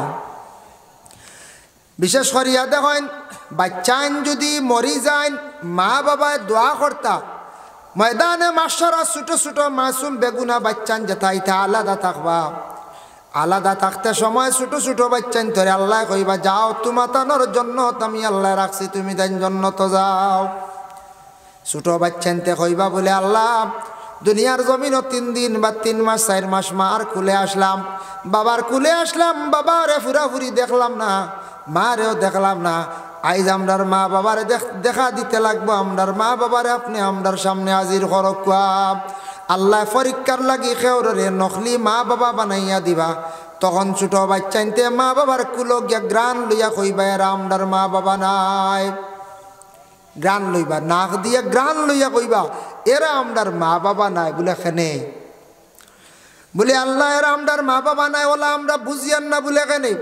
বিশেষ করিয়া দেখেন বাচ্চাইন যদি মরি যায় মা বাবা দোয়া করতা, ময়দানে মাশারা ছোট ছোট মাসুম বেগুনা বাচ্চান যেটা ইটা আলাদা থাকবা। আলাদা থাকতে সময় ছোট ছোট বাচ্চান ধরে আল্লাহ কইবা যাও তোমার জন্য আমি আল্লাহ রাখছি তুমি তাই জন্য তো যাও। ছোট বাচ্চানতে কইবা বলে আল্লাহ দুনিয়ার জমিন 3 দিন বা 3 মাস 4 মাস মার কুলে আসলাম, বাবার কুলে আসলাম, বাবারে ফুরাফুরি দেখলাম না, মারেও দেখলাম না। আইজ আমরার মা বাবারে দেখা দিতে লাগবো, আমরার মা বাবারে আপনি আমরার সামনে হাজির করক। আল্লাহ পরীক্ষার লাগি খেউরে নকলি মা বাবা বানাইয়া দিবা তখন ছোট বাচ্চাইতে মা বাবার কুলো গিয়া গ্রান লইয়া কইবা এরা আমরার মা বাবা নাই গ্রান লইবা নাক দিয়া গ্রান লইয়া কইবা এরা আমরার মা বাবা নাই বলে কেনে বলে আল্লাহ এরা আমরার মা বাবা নাই ওলা আমরা বুঝিয়ান না বলে কেনে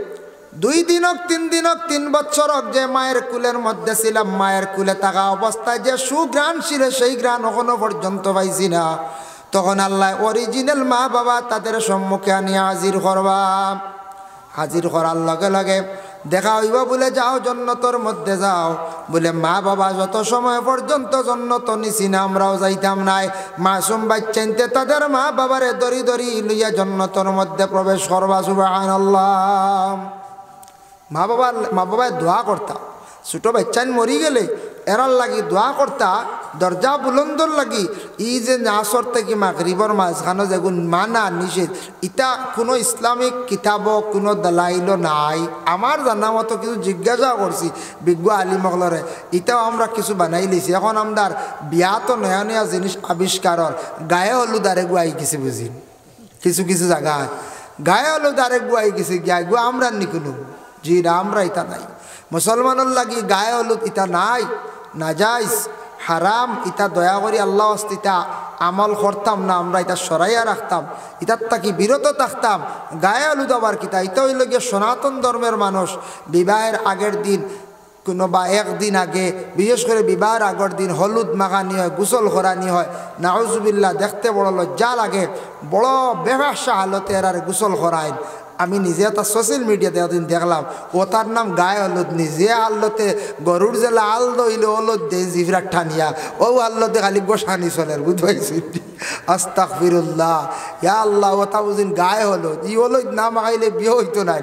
2 দিন হোক 3 দিন হোক 3 বছর হোক যে মায়ের কুলের মধ্যে ছিলাম মায়ের কুলে থাকা অবস্থায় যে সুগ্রাণ ছিল সেই গ্রাণ এখনো পর্যন্ত পাইছি না তখন আল্লাহ অরিজিনাল মা বাবা তাদের সম্মুখে আনিয়া হাজির করবা হাজির করার লগে লগে দেখা হইব বলে যাও জন্নতর মধ্যে যাও বলে মা বাবা যত সময় পর্যন্ত জন্নত নিছি না আমরাও যাইতাম নাই মাসুম বাচ্চাইতে তাদের মা বাবারে দড়ি দড়ি লইয়া জন্নতর মধ্যে প্রবেশ করবা সুবহানাল্লাহ মা বাবায় দোয়া করতা ছোট বাচ্চান মরি গেলে এরার লাগি দোয়া করতা দরজা বুলন্দর লাগি ই যে নাসর থেকে মাগরিবর মাঝখানো যেগুন মানা নিষেধ ইটা কোনো ইসলামিক কিতাব কোনো দালাইল নাই আমার জানা মতো কিছু জিজ্ঞাসা করছি বিজ্ঞ আলিমগলরে ইটাও আমরা কিছু বানাই লিছি এখন আমদার বিয়া তো নয়া নয়া জিনিস আবিষ্কারর গায়ে হলুদ আরে গুয়াই গেছে বুঝি কিছু কিছু জায়গায় গায়ে হলুদ আরে গুয়াই গেছে গিয়া গুয়া আমরা নিকুনো জি না আমরা ইটা নাই মুসলমানের লাগি গায়ে হলুদ ইটা নাই নাজাইজ হারাম ইটা দয়া করি আল্লাহ ইটা আমল করতাম না আমরা এটা সরাইয়া রাখতাম ইটার তাকি বিরত থাকতাম গায়ে হলুদ আবার কিতা এটা হইল গিয়ে সনাতন ধর্মের মানুষ বিবাহের আগের দিন কোনো বা একদিন আগে বিশেষ করে বিবাহের আগের দিন হলুদ মাখানি হয় গোসল করানি হয় নাউজুবিল্লাহ দেখতে বড় লজ্জা লাগে বড় বেবাসা হালতে এরার গোসল করায় আমি নিজে তার সোশ্যাল মিডিয়াতে একদিন দেখলাম ও তার নাম গায়ে হলুদ নিজে আল্লতে গরুর জেলা আল দইল হলুদ দে জিভরা ঠানিয়া ও আল্লতে খালি গোসানি চলের বুঝবাইছি আস্তাগফিরুল্লাহ ইয়া আল্লাহ ও তা বুঝিন গায়ে হলুদ ই হলুদ না মাখাইলে বিয়ে হইতো না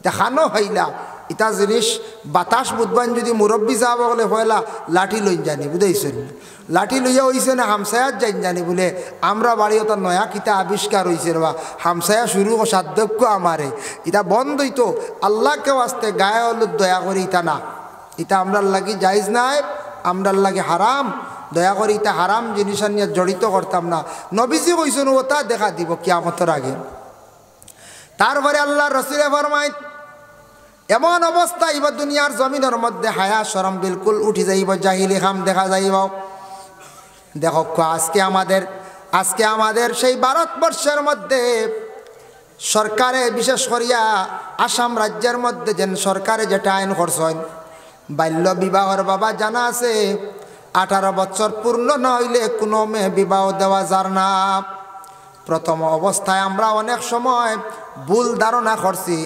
দেখানো হইলা ইটা জিনিস বাতাস বুধবান যদি মুরব্বী যাব বলে পয়লা লাঠি লই জানি বুঝাইছেন লাঠি লইয়া হইছে না হামসায়াত যাই জানি বলে আমরা বাড়ি ওটা নয়া কিতা আবিষ্কার হয়েছে বা হামসায়া শুরু সাধ্যক্য আমারে এটা বন্ধ হইতো আল্লাহকে আসতে গায়ে হলুদ দয়া করি ইটা না এটা আমরার লাগি জায়জ নাই আমরার লাগে হারাম দয়া করি এটা হারাম জিনিস নিয়ে জড়িত করতাম না নবীজি কইছেন ওটা দেখা দিব কিয়ামতের আগে তারপরে আল্লাহ রসুলে ফরমায় এমন অবস্থা ইব দুনিয়ার জমিনের মধ্যে হায়া শরম বিলকুল উঠি যাইব জাহিলি খাম দেখা যাইব দেখো আজকে আমাদের সেই ভারতবর্ষের মধ্যে সরকারে বিশেষ করিয়া আসাম রাজ্যের মধ্যে যেন সরকারে যেটা আইন করছেন বাল্য বিবাহর বাবা জানা আছে 18 বছর পূর্ণ না হইলে কোনো মেয়ে বিবাহ দেওয়া যার না প্রথম অবস্থায় আমরা অনেক সময় ভুল ধারণা করছি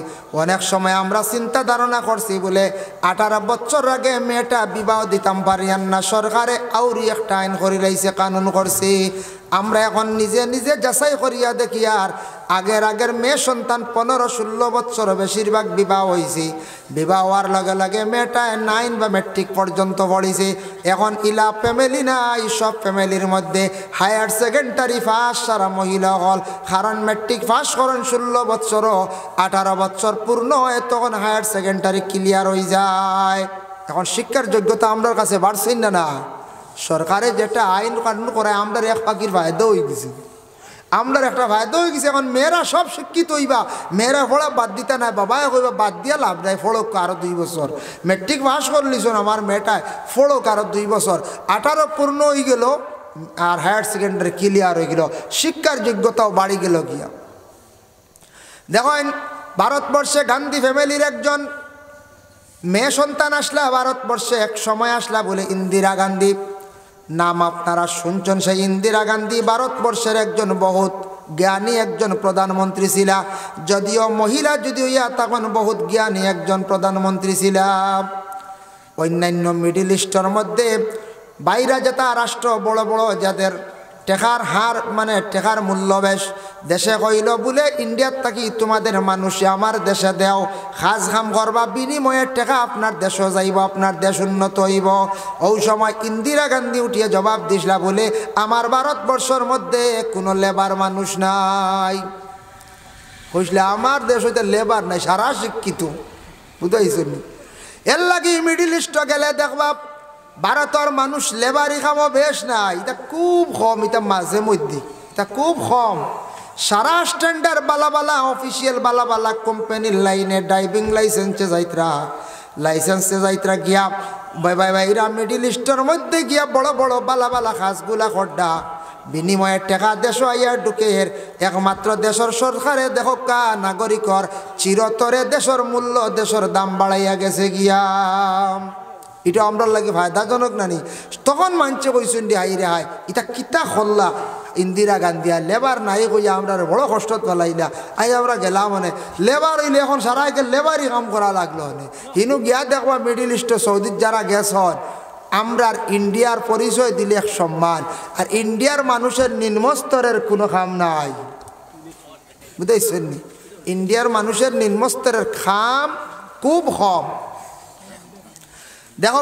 অনেক সময় আমরা চিন্তা ধারণা করছি বলে 18 বছর আগে মেয়েটা বিবাহ দিতাম পারিয়ান না সরকারে আউরি একটা আইন করে লাইছে কানুন করছি আমরা এখন নিজে নিজে যাচাই করিয়া দেখি আর আগের মেয়ে সন্তান 15-16 বছর বেশিরভাগ বিবাহ হয়েছে বিবাহ হওয়ার লগে লগে মেয়েটা 9 বা মেট্রিক পর্যন্ত পড়েছে এখন ইলা ফ্যামিলি নাই সব ফ্যামিলির মধ্যে হায়ার সেকেন্ডারি পাস সারা মহিলা হল কারণ মেট্রিক পাস করেন 16 বছর 18 বছর পূর্ণ হয় তখন হায়ার সেকেন্ডারি ক্লিয়ার হয়ে যায় এখন শিক্ষার যোগ্যতা আমার কাছে বাড়ছে না সরকারে যেটা আইন কানুন করে আমরা এক পাখির ফায়দা হয়ে গেছে আমরা একটা ফায়দা হয়ে গেছে এখন মেয়েরা সব শিক্ষিত হইবা মেয়েরা পড়া বাদ দিতে নাই বাবা কইবা বাদ দিয়া লাভ নাই ফড়ক আরো 2 বছর মেট্রিক পাস করলিস আমার মেয়েটায় ফড়ক আরো 2 বছর 18 পূর্ণ হয়ে গেল আর হায়ার সেকেন্ডারি ক্লিয়ার হয়ে গেল শিক্ষার যোগ্যতাও বাড়ি গেল গিয়া দেখেন ভারতবর্ষে গান্ধী ফ্যামিলির একজন মেয়ে সন্তান আসলা ভারতবর্ষে এক সময় আসলা বলে ইন্দিরা গান্ধী নাম আপনারা শুনছেন সেই ইন্দিরা গান্ধী ভারতবর্ষের একজন বহুত জ্ঞানী একজন প্রধানমন্ত্রী ছিল যদিও মহিলা যদিও ইয়া তখন বহুত জ্ঞানী একজন প্রধানমন্ত্রী ছিল অন্যান্য মিডল ইস্টের মধ্যে বাইরে যেটা রাষ্ট্র বড় বড় যাদের টেকার হার মানে টেকার মূল্য বেশ দেশে কইল বলে ইন্ডিয়ার থাকি তোমাদের মানুষে আমার দেশে দেও কাজ কাম করবা বিনিময়ে টেকা আপনার দেশও যাইব আপনার দেশ উন্নত হইব ওই সময় ইন্দিরা গান্ধী উঠিয়ে জবাব দিসলা বলে আমার ভারতবর্ষের মধ্যে কোনো লেবার মানুষ নাই কইসলে আমার দেশ হইতে লেবার নাই সারা শিক্ষিত বুঝাইছেন এর লাগি মিডিল ইস্ট গেলে দেখবা ভারতের মানুষ লেবারি খাবো বেশ না, এটা খুব কম, এটা মাঝে মধ্যে, এটা খুব কম। সারা স্ট্যান্ডার্ড বালা বালা অফিসিয়াল বালা বালা কোম্পানির লাইনে ড্রাইভিং লাইসেন্সে যাইত্রা গিয়া বাইরা মিডিল ইস্টের মধ্যে গিয়া বড় বড় বালা বালা খাসগুলা খড্ডা বিনিময়ে টাকা দেশ আইয়া ঢুকের একমাত্র দেশের সরকারে দেখা নাগরিকর চিরতরে দেশের মূল্য দেশের দাম বাড়াইয়া গেছে গিয়া। এটা আমরা লাগে ফায়দাজনক নানি। তখন মানছে কইসুন দি হাই রে হাই এটা কিতা খল্লা ইন্দিরা গান্ধী আর লেবার নাই কইয়া আমরা বড় কষ্ট পেলাইলা। আই আমরা গেলাম মানে লেবার হইলে এখন সারাইকে লেবারই কাম করা লাগলো মানে হিনু গিয়া দেখবা মিডিল ইস্টে সৌদিত যারা গেছ আমরা ইন্ডিয়ার পরিচয় দিলে এক সম্মান, আর ইন্ডিয়ার মানুষের নিম্নস্তরের কোনো খাম নাই, বুঝাইছেন নি? ইন্ডিয়ার মানুষের নিম্নস্তরের খাম খুব কম। দেখো